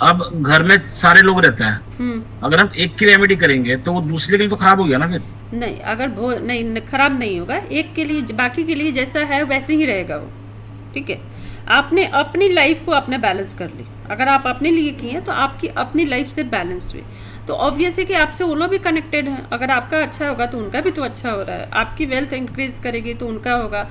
अब घर में सारे लोग रहते हैं, अगर हम एक की रेमेडी करेंगे तो वो दूसरे के लिए तो खराब हो गया ना फिर। नहीं, अगर नहीं खराब नहीं होगा, एक के लिए बाकी के लिए जैसा है वैसे ही रहेगा वो, ठीक है। आपने अपनी लाइफ को आपने बैलेंस कर ली, अगर आप अपने लिए किए तो आपकी अपनी लाइफ से बैलेंस हुई। तो ऑब्वियस है कि आपसे वो लोग भी कनेक्टेड हैं। अगर आपका अच्छा होगा तो उनका भी तो अच्छा हो रहा है। आपकी वेल्थ इंक्रीज करेगी तो उनका होगा।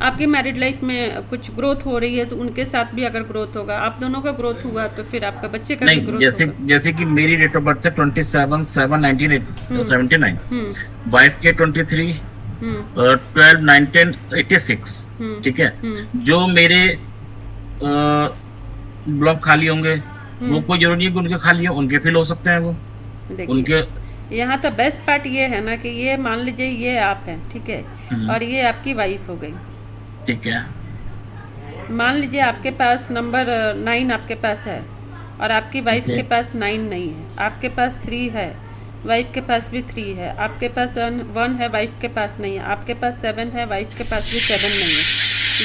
आपकी मैरिड लाइफ में कुछ ग्रोथ हो रही है तो उनके साथ भी अगर ग्रोथ होगा, आप दोनों का ग्रोथ हुआ तो फिर आपका बच्चे का भी नहीं, ग्रोथ जैसे होगा। जैसे कि मेरी डेट ऑफ बर्थ है 27/7/1979, वाइफ के 23 12/1986, ठीक है। जो मेरे ब्लॉक खाली होंगे वो कोई जरूरी नहीं कि उनके खाली हो, उनके फिल हो सकते हैं वो देखिए, उनके। यहाँ तो बेस्ट पार्ट ये है ना कि ये मान लीजिए ये आप हैं, ठीक है, और ये आपकी वाइफ हो गई। ठीक है, मान लीजिए आपके पास नंबर 9 आपके पास है और आपकी वाइफ Okay. के पास 9 नहीं है, आपके पास 3 है, वाइफ के पास भी 3 है, आपके पास 1 है, वाइफ के पास नहीं है, आपके पास 7 है, वाइफ के पास भी 7 नहीं है,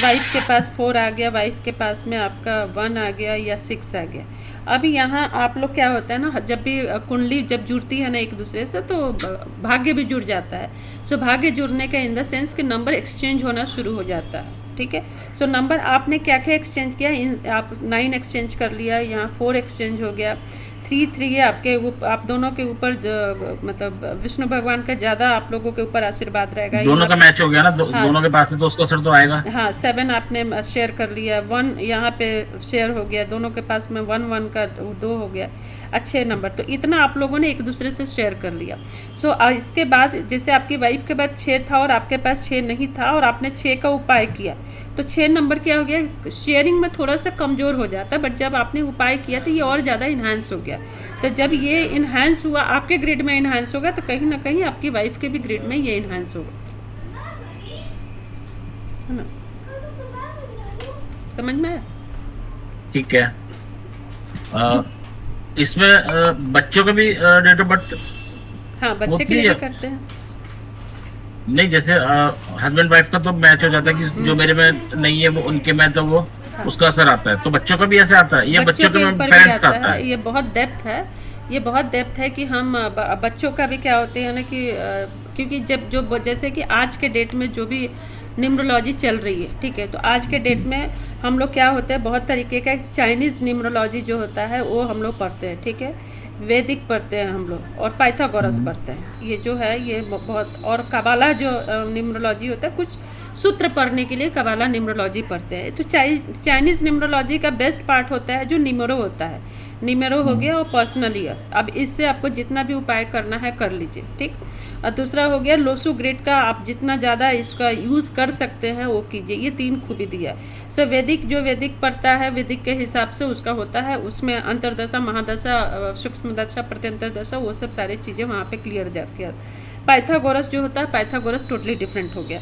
वाइफ के पास 4 आ गया, वाइफ के पास में आपका 1 आ गया या 6 आ गया। अभी यहाँ आप लोग क्या होता है ना, जब भी कुंडली जब जुड़ती है ना एक दूसरे से तो भाग्य भी जुड़ जाता है। सो भाग्य जुड़ने का इन द सेंस कि नंबर एक्सचेंज होना शुरू हो जाता है, ठीक है। सो नंबर आपने क्या क्या एक्सचेंज किया, आप 9 एक्सचेंज कर लिया, यहाँ 4 एक्सचेंज हो गया, 3 है आपके आप दोनों के ऊपर मतलब विष्णु भगवान का ज़्यादा आप लोगों के ऊपर आशीर्वाद रहेगा। दोनों का मैच हो गया ना, हाँ, दोनों के पास है तो उसका असर तो आएगा। हाँ, 7 आपने शेयर कर लिया, 1 यहाँ पे शेयर हो गया, दोनों के पास में 1 का 2 हो गया, अच्छे नंबर। तो इतना आप लोगों ने एक दूसरे से शेयर कर लिया। सो इसके बाद जैसे आपकी वाइफ के पास 6 था और आपके पास 6 नहीं था और आपने 6 का उपाय किया तो 6 नंबर क्या हो गया, शेयरिंग में थोड़ा सा कमज़ोर हो जाता, बट जब आपने उपाय किया तो ये और ज़्यादा इन्हांस हो गया। तो जब ये इन्हांस हुआ, आपके ग्रिड में इन्हांस होगा तो कहीं ना कहीं आपकी वाइफ के भी ग्रिड में ये इन्हांस होगा, है ना, समझ में आया? ठीक है। इसमें बच्चों का भी डेट ऑफ बर्थ हाँ, बच्चे के लिए भी करते हैं। नहीं, जैसे हस्बैंड वाइफ का तो मैच हो जाता है कि जो मेरे में नहीं है वो उनके में, तो वो उसका असर आता है। तो बच्चों का भी ऐसे आता है, ये बच्चों के ऊपर भी पेरेंट्स का आता आता है। ये बहुत डेप्थ है, ये बहुत डेप्थ है कि हम बच्चों का भी क्या होते हैं ना कि क्योंकि जब जो जैसे कि आज के डेट में जो भी न्यूमरोलॉजी चल रही है, ठीक है, तो आज के डेट में हम लोग क्या होते हैं, बहुत तरीके का चाइनीज़ न्यूमरोलॉजी जो होता है वो हम लोग पढ़ते हैं, ठीक है, वैदिक पढ़ते हैं हम लोग और पाइथागोरस पढ़ते हैं। ये जो है ये बहुत, और कबाला जो न्यूमरोलॉजी होता है, कुछ सूत्र पढ़ने के लिए कबाला न्यूमरोलॉजी पढ़ते हैं। तो चाइनीज़ न्यूमरोलॉजी का बेस्ट पार्ट होता है जो निमरो होता है, निमेरो हो गया और पर्सनल ईयर। अब इससे आपको जितना भी उपाय करना है कर लीजिए, ठीक। और दूसरा हो गया लोसू ग्रिड का, आप जितना ज़्यादा इसका यूज़ कर सकते हैं वो कीजिए। ये 3 खूबी दिया है। सो वैदिक जो वैदिक पढ़ता है वैदिक के हिसाब से उसका होता है, उसमें अंतरदशा, महादशा, सूक्ष्म दशा, प्रत्यंतर दशा, वो सब सारी चीज़ें वहाँ पे क्लियर जाती है। पाइथागोरस जो होता है, पाइथागोरस टोटली डिफरेंट हो गया।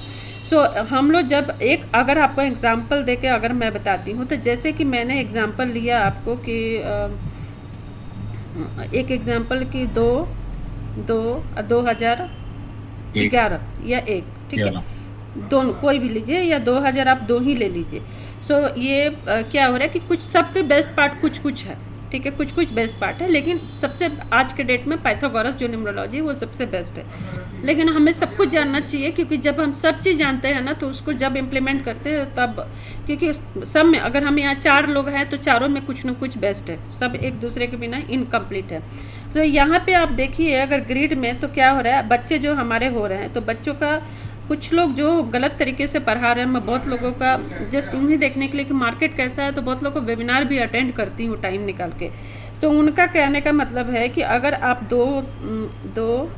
सो हम लोग जब अगर आपको एग्जाम्पल दे के अगर मैं बताती हूँ तो जैसे कि मैंने एग्जाम्पल लिया आपको कि एक एग्जाम्पल की 2011 या 1, ठीक है, दोनों कोई भी लीजिए, या 2000 आप 2 ही ले लीजिए। सो ये क्या हो रहा है कि कुछ सबके बेस्ट पार्ट कुछ कुछ है, ठीक है, कुछ कुछ बेस्ट पार्ट है, लेकिन सबसे आज के डेट में पाइथागोरस जो न्यूमरोलॉजी है वो सबसे बेस्ट है। लेकिन हमें सब कुछ जानना चाहिए, क्योंकि जब हम सब चीज़ जानते हैं ना तो उसको जब इम्प्लीमेंट करते हैं तब, क्योंकि सब में अगर हम यहाँ 4 लोग हैं तो चारों में कुछ ना कुछ बेस्ट है, सब एक दूसरे के बिना इनकम्प्लीट है। तो यहाँ पे आप देखिए अगर ग्रिड में तो क्या हो रहा है, बच्चे जो हमारे हो रहे हैं तो बच्चों का कुछ लोग जो गलत तरीके से पढ़ा रहे हैं, मैं बहुत लोगों का जस्ट इन्हीं देखने के लिए कि मार्केट कैसा है तो बहुत लोगों को वेबिनार भी अटेंड करती हूँ टाइम निकाल के। सो उनका कहने का मतलब है कि अगर आप 2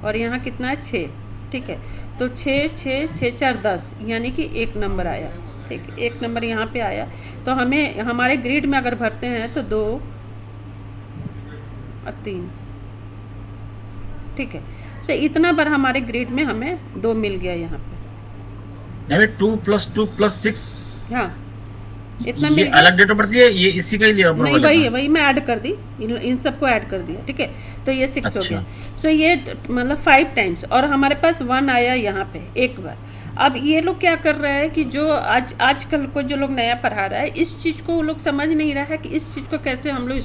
और यहाँ कितना है 6, ठीक है, तो 6 6 6 4 10 यानी कि 1 नंबर आया, ठीक है, 1 नंबर यहाँ पे आया। तो हमें हमारे ग्रिड में अगर भरते हैं तो 2 और 3, ठीक है। तो इतना बार हमारे ग्रिड में हमें 2 मिल गया यहाँ पे, 2 + 2 + 6, हाँ, इतना ये मिल गया। अलग डेट ऑफ बर्थ है, ये इसी का ही लिया नहीं, वही मैं ऐड कर दी, इन सबको ऐड कर दिया, ठीक है, तो ये 6 हो गया। सो ये मतलब 5 टाइम्स, और हमारे पास 1 आया यहाँ पे एक बार। अब ये लोग क्या कर रहे हैं कि जो आजकल को जो लोग नया पढ़ा रहा है, इस चीज़ को वो लोग समझ नहीं रहा है कि इस चीज़ को कैसे हम लोग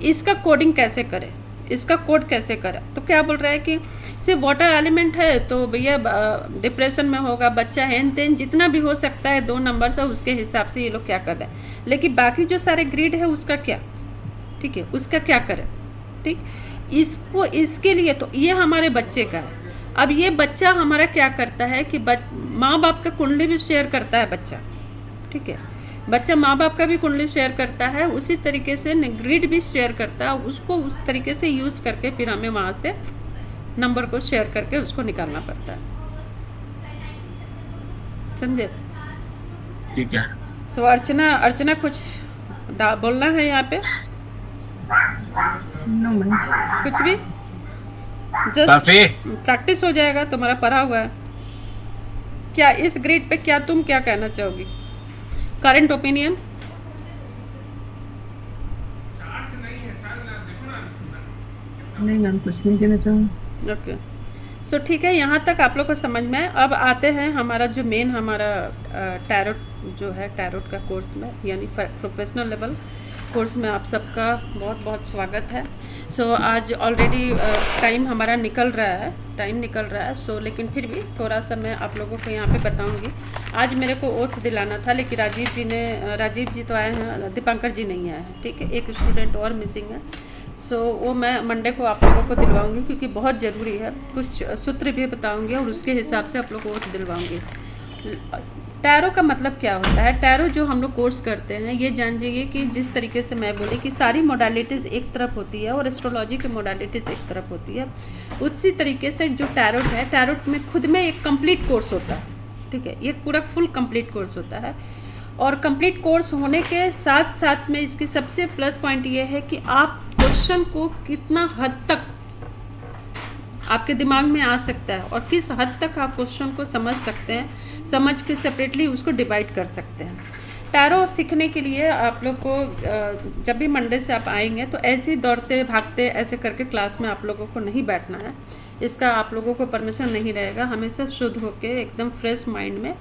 इसका कोडिंग कैसे करें, इसका कोड कैसे करें। तो क्या बोल रहा है कि सिर्फ वाटर एलिमेंट है तो भैया डिप्रेशन में होगा बच्चा, हैन तेन जितना भी हो सकता है 2 नंबर से, उसके हिसाब से ये लोग क्या कर रहे हैं। लेकिन बाकी जो सारे ग्रिड है उसका क्या, ठीक है, उसका क्या करें, ठीक। इसको इसके लिए तो ये हमारे बच्चे का है। अब ये बच्चा हमारा क्या करता है कि माँ बाप का कुंडली भी शेयर करता है बच्चा, ठीक है। बच्चा माँ बाप का भी कुंडली शेयर करता है, उसी तरीके से ग्रिड भी शेयर करता है। उसको उस तरीके से यूज़ करके फिर हमें वहाँ से नंबर को शेयर करके उसको निकालना पड़ता है, समझे? ठीक है। सो अर्चना कुछ बोलना है यहाँ पे? No ma'am. कुछ भी, जस्ट काफी प्रैक्टिस हो जाएगा, तुम्हारा पढ़ा हुआ है। क्या इस ग्रेड पे क्या तुम क्या कहना चाहोगी? Current opinion? नहीं मैम, कुछ नहीं कहना चाहूँगी। ओके, सो ठीक है, यहाँ तक आप लोग को समझ में है। अब आते हैं हमारा जो मेन हमारा टैरोट जो है, टैरोट का कोर्स में यानी प्रोफेशनल लेवल कोर्स में आप सबका बहुत बहुत स्वागत है। सो आज ऑलरेडी टाइम हमारा निकल रहा है, सो लेकिन फिर भी थोड़ा सा मैं आप लोगों को यहाँ पे बताऊँगी। आज मेरे को ओथ दिलाना था, लेकिन राजीव जी तो आए हैं, दीपांकर जी नहीं आए हैं, ठीक है। एक स्टूडेंट और मिसिंग है, सो वो मैं मंडे को आप लोगों को दिलवाऊंगी, क्योंकि बहुत ज़रूरी है। कुछ सूत्र भी बताऊंगी और उसके हिसाब से आप लोगों को दिलवाऊंगी। टैरो का मतलब क्या होता है? टैरो जो हम लोग कोर्स करते हैं, ये जान जाइए कि जिस तरीके से मैं बोली कि सारी मोडालिटीज़ एक तरफ होती है और एस्ट्रोलॉजी की मोडालिटीज़ एक तरफ होती है, उसी तरीके से जो टैरोट है, टैरोट में खुद में एक कंप्लीट कोर्स होता है, ठीक है। ये पूरा फुल कंप्लीट कोर्स होता है, और कंप्लीट कोर्स होने के साथ साथ में इसकी सबसे प्लस पॉइंट ये है कि आप क्वेश्चन को कितना हद तक आपके दिमाग में आ सकता है और किस हद तक आप क्वेश्चन को समझ सकते हैं, समझ के सेपरेटली उसको डिवाइड कर सकते हैं। टैरो सीखने के लिए आप लोग को जब भी मंडे से आप आएंगे तो ऐसे ही दौड़ते भागते ऐसे करके क्लास में आप लोगों को नहीं बैठना है। इसका आप लोगों को परमिशन नहीं रहेगा। हमेशा शुद्ध होके एकदम फ्रेश माइंड में,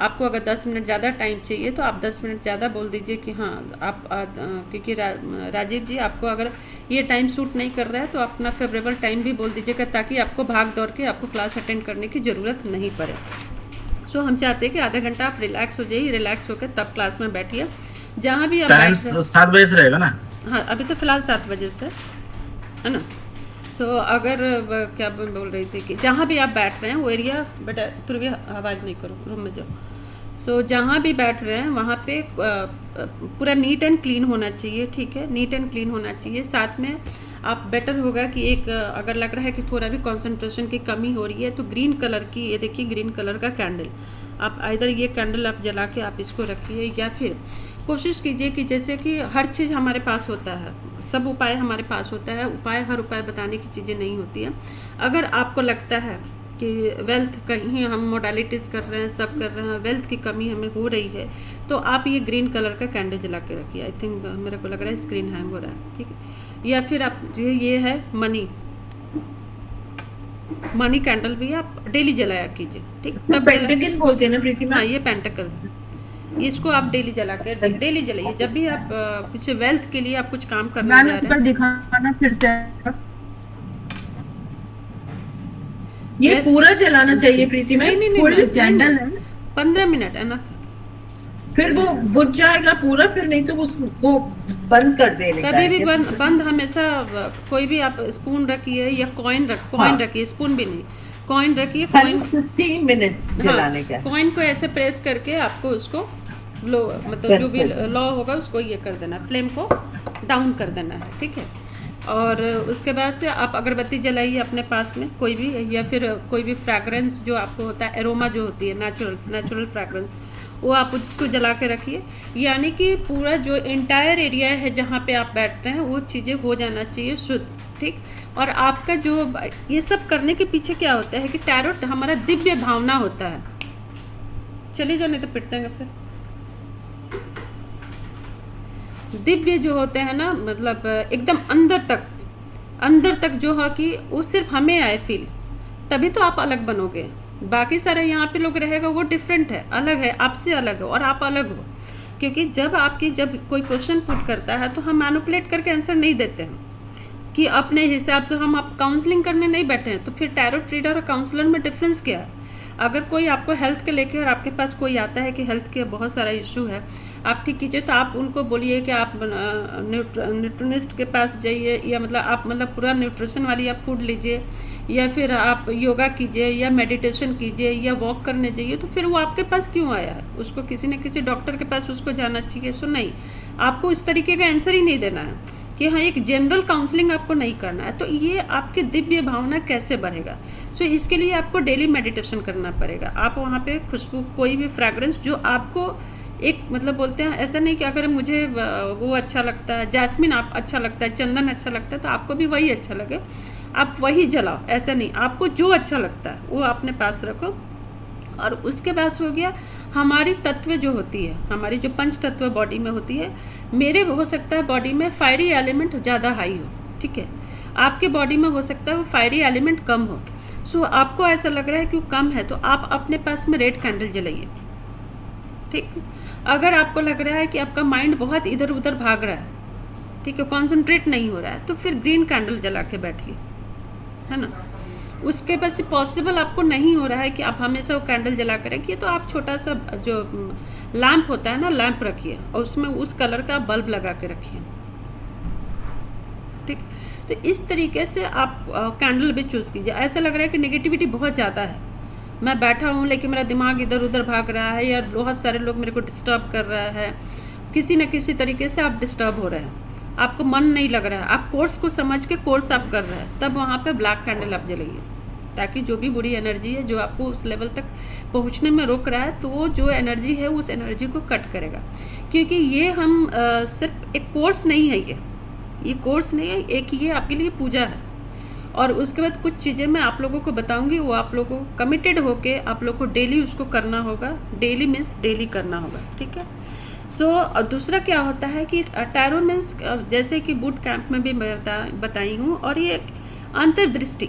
आपको अगर 10 मिनट ज़्यादा टाइम चाहिए तो आप 10 मिनट ज़्यादा बोल दीजिए कि हाँ आप क्योंकि राजीव जी आपको अगर ये टाइम सूट नहीं कर रहा है तो अपना फेवरेबल टाइम भी बोल दीजिएगा, ताकि आपको भाग दौड़ के आपको क्लास अटेंड करने की ज़रूरत नहीं पड़े। सो हम चाहते हैं कि आधा घंटा आप रिलैक्स हो जाइए, रिलैक्स होकर तब क्लास में बैठिए। जहाँ भी आप टाइम बैठ रहे 7 बजे से रहेगा ना? हाँ, अभी तो फिलहाल 7 बजे से है ना। सो अगर क्या मैं बोल रही थी कि जहाँ भी आप बैठ रहे हैं वो एरिया, बेटा तुरवी आवाज़ नहीं करो, रूम में जाओ। सो जहाँ भी बैठ रहे हैं वहाँ पे पूरा नीट एंड क्लीन होना चाहिए, ठीक है। नीट एंड क्लीन होना चाहिए। साथ में आप बेटर होगा कि एक अगर लग रहा है कि थोड़ा भी कंसंट्रेशन की कमी हो रही है तो ग्रीन कलर की, ये देखिए ग्रीन कलर का कैंडल, आप इधर ये कैंडल आप जला के आप इसको रखिए, या फिर कोशिश कीजिए कि जैसे कि हर चीज़ हमारे पास होता है, सब उपाय हमारे पास होता है। हर उपाय बताने की चीज़ें नहीं होती है। अगर आपको लगता है कि वेल्थ कहीं हम मोडालिटीज़ कर रहे हैं, सब कर रहे हैं, वेल्थ की कमी हमें हो रही है, तो आप ये ग्रीन कलर का कैंडल जला के रखिए। आई थिंक मेरे को लग रहा है स्क्रीन हैंग हो रहा है, ठीक है। या फिर आप जो ये है मनी कैंडल भी आप डेली जलाया कीजिए, ठीक। तब पेंटागन बोलते हैं ना प्रीति मैम? हाँ, ये पेंटाकल, इसको आप डेली जला के डेली जलाइए। जब भी आप कुछ वेल्थ के लिए आप कुछ काम करने जा रहे हैं। दिखाना फिर से। ये पूरा जलाना चाहिए प्रीति मैम? नहीं, कैंडल है 15 मिनट एनफ। फिर वो बुझ जाएगा पूरा, फिर नहीं तो वो बंद कर देने का। कभी भी बंद हमेशा। कोई भी आप स्पून रखिए या कॉइन रखिए, स्पून भी नहीं, कॉइन रखिए। कॉइन 15 मिनट्स जलाने का। कॉइन को ऐसे प्रेस करके आपको उसको लो, मतलब जो भी लॉ होगा उसको ये कर देना, फ्लेम को डाउन कर देना है, ठीक है। और उसके बाद से आप अगरबत्ती जलाइए अपने पास में कोई भी, या फिर कोई भी फ्रैग्रेंस जो आपको होता है, एरोमा जो होती है नेचुरल फ्रैग्रेंस, वो आप उसको जला के रखिए। यानी कि पूरा जो एंटायर एरिया है जहाँ पे आप बैठते हैं वो चीज़ें हो जाना चाहिए शुद्ध, ठीक। और आपका जो ये सब करने के पीछे क्या होता है कि टैरोट हमारा दिव्य भावना होता है। चलिए जाओ, नहीं तो पिट देंगे फिर। दिव्य जो होते हैं ना, मतलब एकदम अंदर तक जो है कि वो सिर्फ हमें आए फील, तभी तो आप अलग बनोगे। बाकी सारे यहाँ पे लोग रहेगा वो डिफरेंट है, अलग है, आपसे अलग हो और आप अलग हो। क्योंकि जब कोई क्वेश्चन पुट करता है तो हम मैनिपुलेट करके आंसर नहीं देते हैं कि अपने हिसाब से हम आप काउंसलिंग करने नहीं बैठे हैं। तो फिर टैरोट रीडर और काउंसलर में डिफरेंस क्या है? अगर कोई आपको हेल्थ के लेके और आपके पास कोई आता है कि हेल्थ के बहुत सारा इशू है, आप ठीक कीजिए, तो आप उनको बोलिए कि आप न्यूट्रिनिस्ट के पास जाइए, या मतलब आप मतलब पूरा न्यूट्रिशन वाली आप फूड लीजिए, या फिर आप योगा कीजिए या मेडिटेशन कीजिए या वॉक करने जाइए। तो फिर वो आपके पास क्यों आया है? उसको किसी न किसी डॉक्टर के पास उसको जाना चाहिए। सो नहीं, आपको इस तरीके का आंसर ही नहीं देना है कि हाँ एक जनरल काउंसलिंग आपको नहीं करना है। तो ये आपकी दिव्य भावना कैसे बढ़ेगा? सो इसके लिए आपको डेली मेडिटेशन करना पड़ेगा। आप वहाँ पे खुशबू, कोई भी फ्रेगरेंस जो आपको एक मतलब बोलते हैं, ऐसा नहीं कि अगर मुझे वो अच्छा लगता है, जैस्मिन आप अच्छा लगता है, चंदन अच्छा लगता है, तो आपको भी वही अच्छा लगे, आप वही जलाओ। ऐसा नहीं, आपको जो अच्छा लगता है वो अपने पास रखो। और उसके बाद हो गया हमारी तत्व जो होती है, हमारी जो पंच तत्व बॉडी में होती है। मेरे हो सकता है बॉडी में फायरी एलिमेंट ज़्यादा हाई हो, ठीक है, आपके बॉडी में हो सकता है वो फायरी एलिमेंट कम हो। सो आपको ऐसा लग रहा है कि वो कम है, तो आप अपने पास में रेड कैंडल जलाइए, ठीक। अगर आपको लग रहा है कि आपका माइंड बहुत इधर उधर भाग रहा है, ठीक है, कॉन्सेंट्रेट नहीं हो रहा है, तो फिर ग्रीन कैंडल जला के बैठिए, है ना। उसके बस पॉसिबल आपको नहीं हो रहा है कि आप हमेशा वो कैंडल जला कर रखिए, तो आप छोटा सा जो लैंप होता है ना, लैंप रखिए और उसमें उस कलर का बल्ब लगा के रखिए, ठीक। तो इस तरीके से आप कैंडल भी चूज़ कीजिए। ऐसा लग रहा है कि नेगेटिविटी बहुत ज़्यादा है, मैं बैठा हूँ लेकिन मेरा दिमाग इधर उधर भाग रहा है, या बहुत सारे लोग मेरे को डिस्टर्ब कर रहा है, किसी न किसी तरीके से आप डिस्टर्ब हो रहे हैं, आपको मन नहीं लग रहा है, आप कोर्स को समझ के कोर्स आप कर रहे हैं, तब वहाँ पे ब्लैक कैंडल आप जलाइए, ताकि जो भी बुरी एनर्जी है जो आपको उस लेवल तक पहुँचने में रोक रहा है, तो वो जो एनर्जी है उस एनर्जी को कट करेगा। क्योंकि ये हम सिर्फ एक कोर्स नहीं है, ये कोर्स नहीं है, एक ये आपके लिए पूजा है। और उसके बाद कुछ चीज़ें मैं आप लोगों को बताऊंगी, वो आप लोगों को कमिटेड होके आप लोग को डेली उसको करना होगा। डेली मीन्स डेली करना होगा, ठीक है। सो और दूसरा क्या होता है कि टैरो मीन्स जैसे कि बूट कैंप में भी बताई हूँ, और ये अंतर्दृष्टि,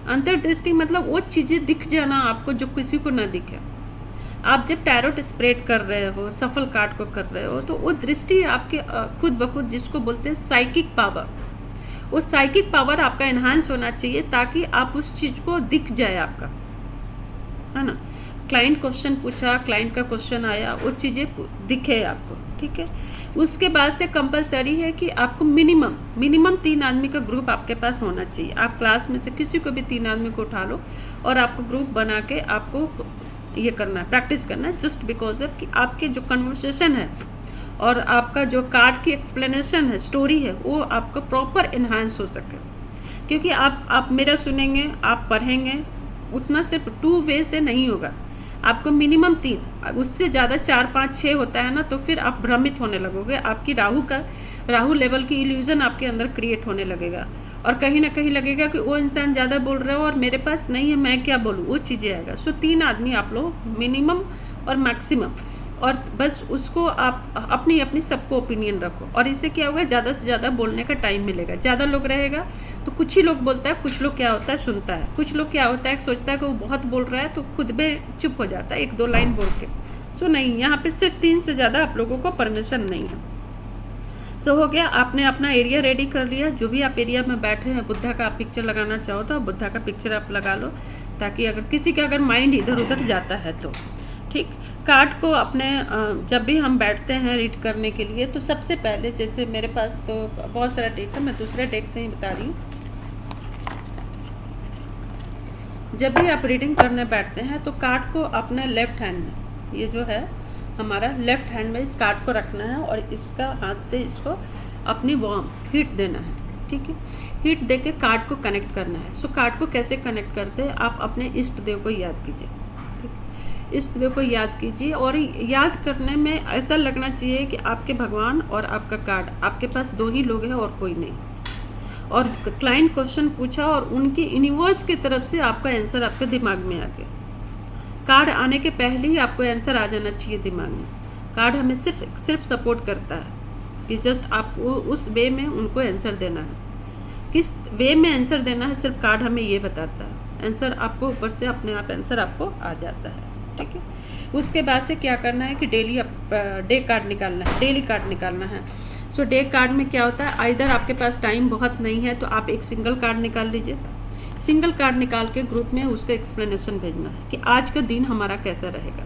अंतर्दृष्टि मतलब वो चीज़ें दिख जाना आपको जो किसी को ना दिखे। आप जब टैरोट स्प्रेड कर रहे हो, सफल कार्ड को कर रहे हो, तो वो दृष्टि आपके खुद ब खुद, जिसको बोलते हैं साइकिक पावर, वो साइकिक पावर आपका एनहांस होना चाहिए, ताकि आप उस चीज़ को दिख जाए आपका, है ना। क्लाइंट क्वेश्चन पूछा, क्लाइंट का क्वेश्चन आया, वो चीज़ें दिखे आपको, ठीक है। उसके बाद से कंपलसरी है कि आपको मिनिमम 3 आदमी का ग्रुप आपके पास होना चाहिए। आप क्लास में से किसी को भी 3 आदमी को उठा लो और आपको ग्रुप बना के आपको ये करना है, प्रैक्टिस करना है, जस्ट बिकॉज ऑफ कि आपके जो कन्वर्सेशन है और आपका जो कार्ड की एक्सप्लेनेशन है, स्टोरी है, वो आपका प्रॉपर इन्हांस हो सके। क्योंकि आप मेरा सुनेंगे, आप पढ़ेंगे, उतना सिर्फ 2 वे से नहीं होगा, आपको मिनिमम 3, उससे ज़्यादा 4, 5, 6 होता है ना, तो फिर आप भ्रमित होने लगोगे, आपकी राहु लेवल की इल्यूजन आपके अंदर क्रिएट होने लगेगा, और कहीं ना कहीं लगेगा कि वो इंसान ज़्यादा बोल रहा हो और मेरे पास नहीं है, मैं क्या बोलूँ, वो चीज़ें आएगा। सो 3 आदमी आप लोग मिनिमम और मैक्सिमम, और बस उसको आप अपनी अपनी सबको ओपिनियन रखो, और इससे क्या होगा, ज़्यादा से ज़्यादा बोलने का टाइम मिलेगा। ज़्यादा लोग रहेगा तो कुछ ही लोग बोलता है, कुछ लोग क्या होता है सुनता है, कुछ लोग क्या होता है सोचता है कि वो बहुत बोल रहा है तो खुद में चुप हो जाता है 1-2 लाइन बोल के। सो नहीं, यहाँ पे सिर्फ 3 से ज़्यादा आप लोगों को परमिशन नहीं है। सो हो गया, आपने अपना एरिया रेडी कर लिया। जो भी आप एरिया में बैठे हैं, बुद्धा का आप पिक्चर लगाना चाहो तो बुद्धा का पिक्चर आप लगा लो, ताकि अगर किसी का अगर माइंड इधर उधर जाता है तो ठीक। कार्ड को अपने जब भी हम बैठते हैं रीड करने के लिए, तो सबसे पहले, जैसे मेरे पास तो बहुत सारा डेक है, मैं दूसरे डेक से ही बता रही हूँ। जब भी आप रीडिंग करने बैठते हैं तो कार्ड को अपने लेफ्ट हैंड में, ये जो है हमारा लेफ्ट हैंड में, इस कार्ड को रखना है और इसका हाथ से इसको अपनी वार्म हीट देना है, ठीक है। हीट दे के कार्ड को कनेक्ट करना है। सो कार्ड को कैसे कनेक्ट करते हैं, आप अपने इष्ट देव को याद कीजिए, ठीक। इष्ट देव को याद कीजिए, और याद करने में ऐसा लगना चाहिए कि आपके भगवान और आपका कार्ड, आपके पास 2 ही लोग हैं और कोई नहीं। और क्लाइंट क्वेश्चन पूछा और उनकी यूनिवर्स की तरफ से आपका आंसर आपके दिमाग में आ गया। कार्ड आने के पहले ही आपको आंसर आ जाना चाहिए दिमाग में। कार्ड हमें सिर्फ सपोर्ट करता है कि जस्ट आपको उस वे में उनको आंसर देना है। किस वे में आंसर देना है सिर्फ कार्ड हमें ये बताता है। आंसर आपको ऊपर से अपने आप आंसर आपको आ जाता है, ठीक है। उसके बाद से क्या करना है कि डेली डे कार्ड निकालना है, डेली कार्ड निकालना है। सो डे कार्ड में क्या होता है, आइदर आपके पास टाइम बहुत नहीं है तो आप एक सिंगल कार्ड निकाल लीजिए। सिंगल कार्ड निकाल के ग्रुप में उसका एक्सप्लेनेशन भेजना है कि आज का दिन हमारा कैसा रहेगा।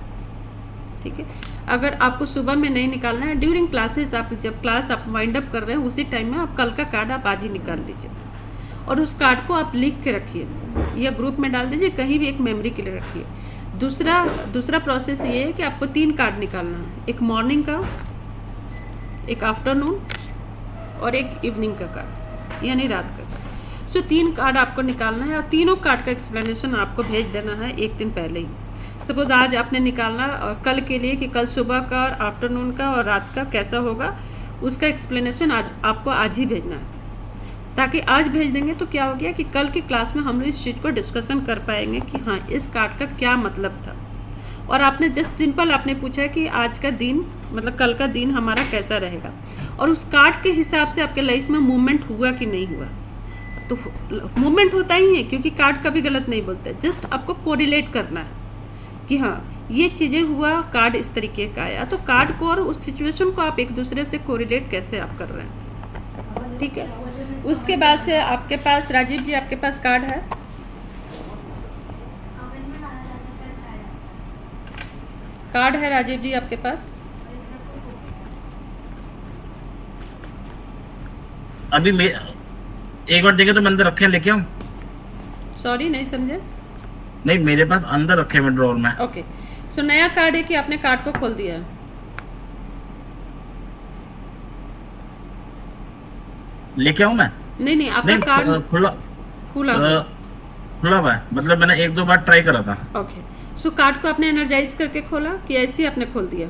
ठीक है, अगर आपको सुबह में नहीं निकालना है, ड्यूरिंग क्लासेस आप जब क्लास आप वाइंड अप कर रहे हैं उसी टाइम में आप कल का कार्ड आप आज ही निकाल लीजिए और उस कार्ड को आप लिख के रखिए या ग्रुप में डाल दीजिए, कहीं भी एक मेमोरी के लिए रखिए। दूसरा प्रोसेस ये है कि आपको 3 कार्ड निकालना है, एक मॉर्निंग का, एक आफ्टरनून और एक इवनिंग का कार्ड यानी रात का कार्ड। सो 3 कार्ड आपको निकालना है और तीनों कार्ड का एक्सप्लेनेशन आपको भेज देना है एक दिन पहले ही। सपोज आज आपने निकालना कल के लिए कि कल सुबह का और आफ्टरनून का और रात का कैसा होगा, उसका एक्सप्लेनेशन आज आपको आज ही भेजना है, ताकि आज भेज देंगे तो क्या हो गया कि कल की क्लास में हम लोग इस चीज़ को डिस्कशन कर पाएंगे कि हाँ इस कार्ड का क्या मतलब था। और आपने जस्ट सिंपल आपने पूछा है कि आज का दिन मतलब कल का दिन हमारा कैसा रहेगा और उस कार्ड के हिसाब से आपके लाइफ में मूवमेंट हुआ कि नहीं हुआ। तो मूवमेंट होता ही है क्योंकि कार्ड कभी गलत नहीं बोलते, जस्ट आपको कोरिलेट करना है कि हाँ ये चीज़ें हुआ, कार्ड इस तरीके का आया, तो कार्ड को और उस सिचुएशन को आप एक दूसरे से कोरिलेट कैसे आप कर रहे हैं। ठीक है, उसके बाद से आपके पास राजीव जी आपके पास कार्ड है, कार्ड है राजीव जी आपके पास? अभी मैं एक बार देखे तो मैं अंदर रखे हैं, लेके आऊं? सॉरी नहीं समझे। नहीं, मेरे पास अंदर रखे हैं ड्रॉर में। ओके, सो नया कार्ड है कि आपने कार्ड को खोल दिया है? लेके आऊं मैं? नहीं आपका कार्ड खुला हुआ है, मतलब मैंने 1-2 बार ट्राई करा था। ओके, सो कार्ड को आपने एनर्जाइज करके खोला कि ऐसे ही आपने खोल दिया?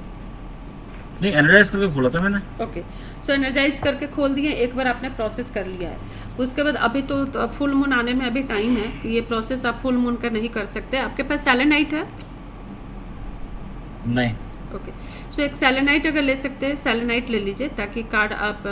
नहीं, एनालाइज करके खोला था मैंने। ओके, सो एनर्जाइज करके खोल दिए, एक बार आपने प्रोसेस कर लिया है। उसके बाद अभी तो फुल मून आने में अभी टाइम है कि ये प्रोसेस आप फुल मून का नहीं कर सकते। आपके पास सेलेनाइट है? नहीं। ओके, सो एक सेलेनाइट अगर ले सकते हैं सेलेनाइट ले लीजिए ताकि कार्ड आप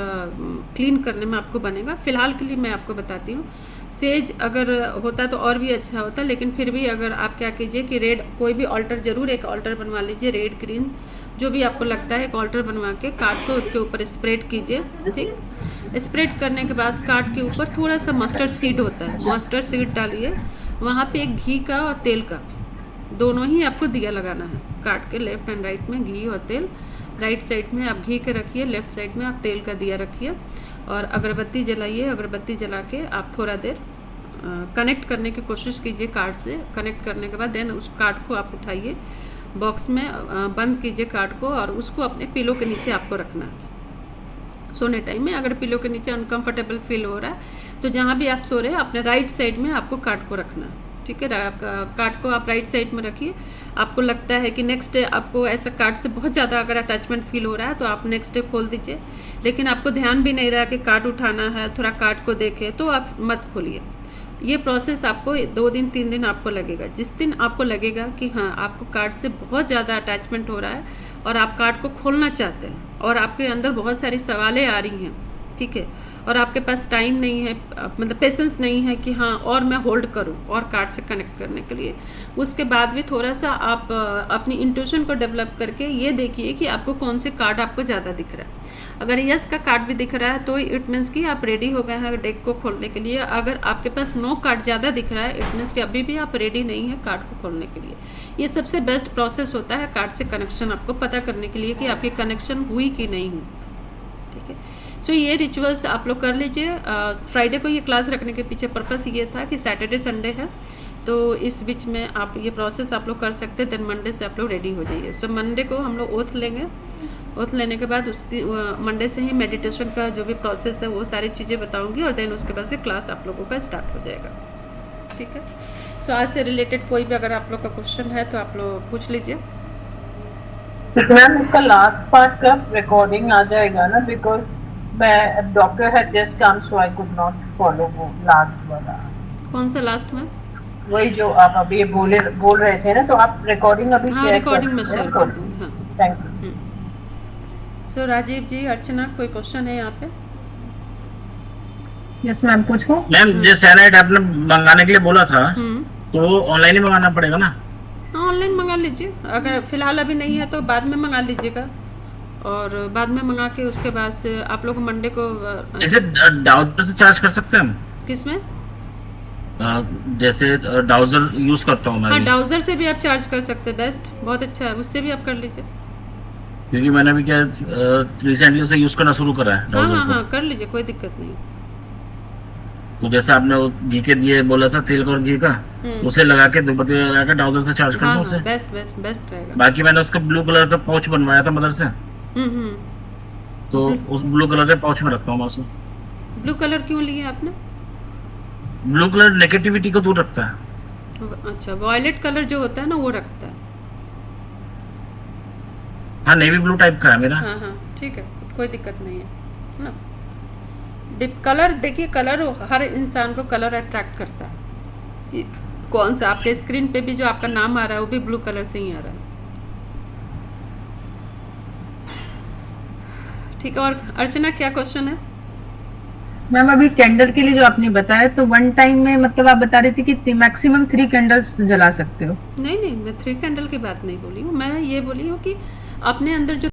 क्लीन करने में आपको बनेगा। फिलहाल के लिए मैं आपको बताती हूँ, सेज अगर होता तो और भी अच्छा होता, लेकिन फिर भी अगर आप क्या कीजिए कि रेड कोई भी ऑल्टर जरूर एक ऑल्टर बनवा लीजिए, रेड ग्रीन जो भी आपको लगता है एक ऑल्टर बनवा के कार्ड को उसके ऊपर स्प्रेड कीजिए। ठीक, स्प्रेड करने के बाद कार्ड के ऊपर थोड़ा सा मस्टर्ड सीड होता है, मस्टर्ड सीड डालिए, वहाँ पे एक घी का और तेल का दोनों ही आपको दिया लगाना है। कार्ड के लेफ्ट एंड राइट में घी और तेल, राइट साइड में आप घी के रखिए, लेफ्ट साइड में आप तेल का दिया रखिए और अगरबत्ती जलाइए। अगरबत्ती जला के आप थोड़ा देर कनेक्ट करने की कोशिश कीजिए कार्ड से। कनेक्ट करने के बाद देन उस कार्ड को आप उठाइए, बॉक्स में बंद कीजिए कार्ड को और उसको अपने पिलो के नीचे आपको रखना है। सोने टाइम में अगर पिलो के नीचे अनकंफर्टेबल फील हो रहा है तो जहाँ भी आप सो रहे हैं अपने राइट साइड में आपको कार्ड को रखना है। ठीक है, कार्ड को आप राइट साइड में रखिए। आपको लगता है कि नेक्स्ट डे आपको ऐसा कार्ड से बहुत ज़्यादा अगर अटैचमेंट फील हो रहा है तो आप नेक्स्ट डे खोल दीजिए, लेकिन आपको ध्यान भी नहीं रहा कि कार्ड उठाना है, थोड़ा कार्ड को देखें तो आप मत खोलिए। ये प्रोसेस आपको 2 दिन 3 दिन आपको लगेगा। जिस दिन आपको लगेगा कि हाँ आपको कार्ड से बहुत ज़्यादा अटैचमेंट हो रहा है और आप कार्ड को खोलना चाहते हैं और आपके अंदर बहुत सारी सवालें आ रही हैं, ठीक है, और आपके पास टाइम नहीं है, मतलब पेशेंस नहीं है कि हाँ और मैं होल्ड करूं और कार्ड से कनेक्ट करने के लिए, उसके बाद भी थोड़ा सा आप अपनी इंट्यूशन को डेवलप करके ये देखिए कि आपको कौन से कार्ड आपको ज़्यादा दिख रहा है। अगर यस का कार्ड भी दिख रहा है तो इट मीन्स कि आप रेडी हो गए हैं डेक को खोलने के लिए। अगर आपके पास नो कार्ड ज़्यादा दिख रहा है इट मीन्स कि अभी भी आप रेडी नहीं है कार्ड को खोलने के लिए। ये सबसे बेस्ट प्रोसेस होता है कार्ड से कनेक्शन आपको पता करने के लिए कि आपकी कनेक्शन हुई कि नहीं हुई। ठीक है, सो ये रिचुअल्स आप लोग कर लीजिए। फ्राइडे को ये क्लास रखने के पीछे पर्पस ये था कि सैटरडे संडे है तो इस बीच में आप ये प्रोसेस आप लोग कर सकते हैं। देन मंडे से आप लोग रेडी हो जाइए। सो मंडे को हम लोग ओथ लेंगे, ओथ लेने के बाद उसकी मंडे से ही मेडिटेशन का जो भी प्रोसेस है वो सारी चीज़ें बताऊंगी और देन उसके बाद से क्लास आप लोगों का स्टार्ट हो जाएगा। ठीक है, सो आज से रिलेटेड कोई भी अगर आप लोग का क्वेश्चन है तो आप लोग पूछ लीजिए। मैम इसका लास्ट पार्ट का रिकॉर्डिंग आ जाएगा ना, बिकॉज मैं doctor had just come so I could not follow वो लास्ट वाला। कौन सा लास्ट में? वही जो आप अभी बोल रहे थे ना, तो आप रिकॉर्डिंग अभी हाँ, रिकॉर्डिंग में शेयर कर दूँगी। हाँ, थैंक यू। सो राजीव जी, अर्चना, कोई क्वेश्चन है यहाँ पे? यस मैम, पूछो। मैम जो सैनाइड आपने मंगाने के लिए बोला था तो ऑनलाइन ही मंगाना पड़ेगा ना? हाँ, ऑनलाइन मंगा लीजिए। अगर फिलहाल अभी नहीं है तो बाद में मंगा लीजिएगा और बाद में मंगा के उसके बाद से आप लोग मंडे को ऐसे डाउटर से चार्ज कर सकते हैं हम? किस में? जैसे डाउजर यूज करता हूँ मैं हाँ, भी, डाउजर से भी आप चार्ज कर सकते हैं, बेस्ट, बहुत अच्छा है, उससे भी आप कर लीजिए। क्योंकि मैंने भी क्या रिसेंटली उसे यूज करना शुरू करा है हाँ डाउजर हाँ को। हाँ, कर लीजिए, कोई दिक्कत नहीं। तो जैसे आपने वो घी के दिए बोला था, तेल का और घी का, उसे लगा के धूपबत्ती लगा के डाउजर से चार्ज कर हाँ दूं हाँ, उसे। बेस्ट बेस्ट बेस्ट रहेगा। बाकी मैंने उसका ब्लू कलर का पाउच बनवाया था मदर से, हम्म। तो उस ब्लू कलर के पाउच में रखता हूँ मैं उसे। ब्लू कलर क्यों लिए आपने? ब्लू कलर नेगेटिविटी को दूर रखता है। अच्छा, वॉयलेट कलर जो होता है ना वो रखता है। हाँ, नेवी ब्लू टाइप का है मेरा। हाँ हाँ, ठीक है, कोई दिक्कत नहीं है ना। डिप कलर देखिए, कलर हर इंसान को कलर अट्रैक्ट करता है। कि कौन सा आपके स्क्रीन पे भी जो आपका नाम आ रहा है वो भी ब्लू कलर से ही आ रहा है। ठीक है, और अर्चना क्या क्वेश्चन है? मैम अभी कैंडल के लिए जो आपने बताया, तो वन टाइम में मतलब आप बता रही थी कि मैक्सिमम 3 कैंडल्स जला सकते हो। नहीं नहीं, मैं 3 कैंडल की बात नहीं बोली हूँ, मैं ये बोली हूँ कि अपने अंदर जो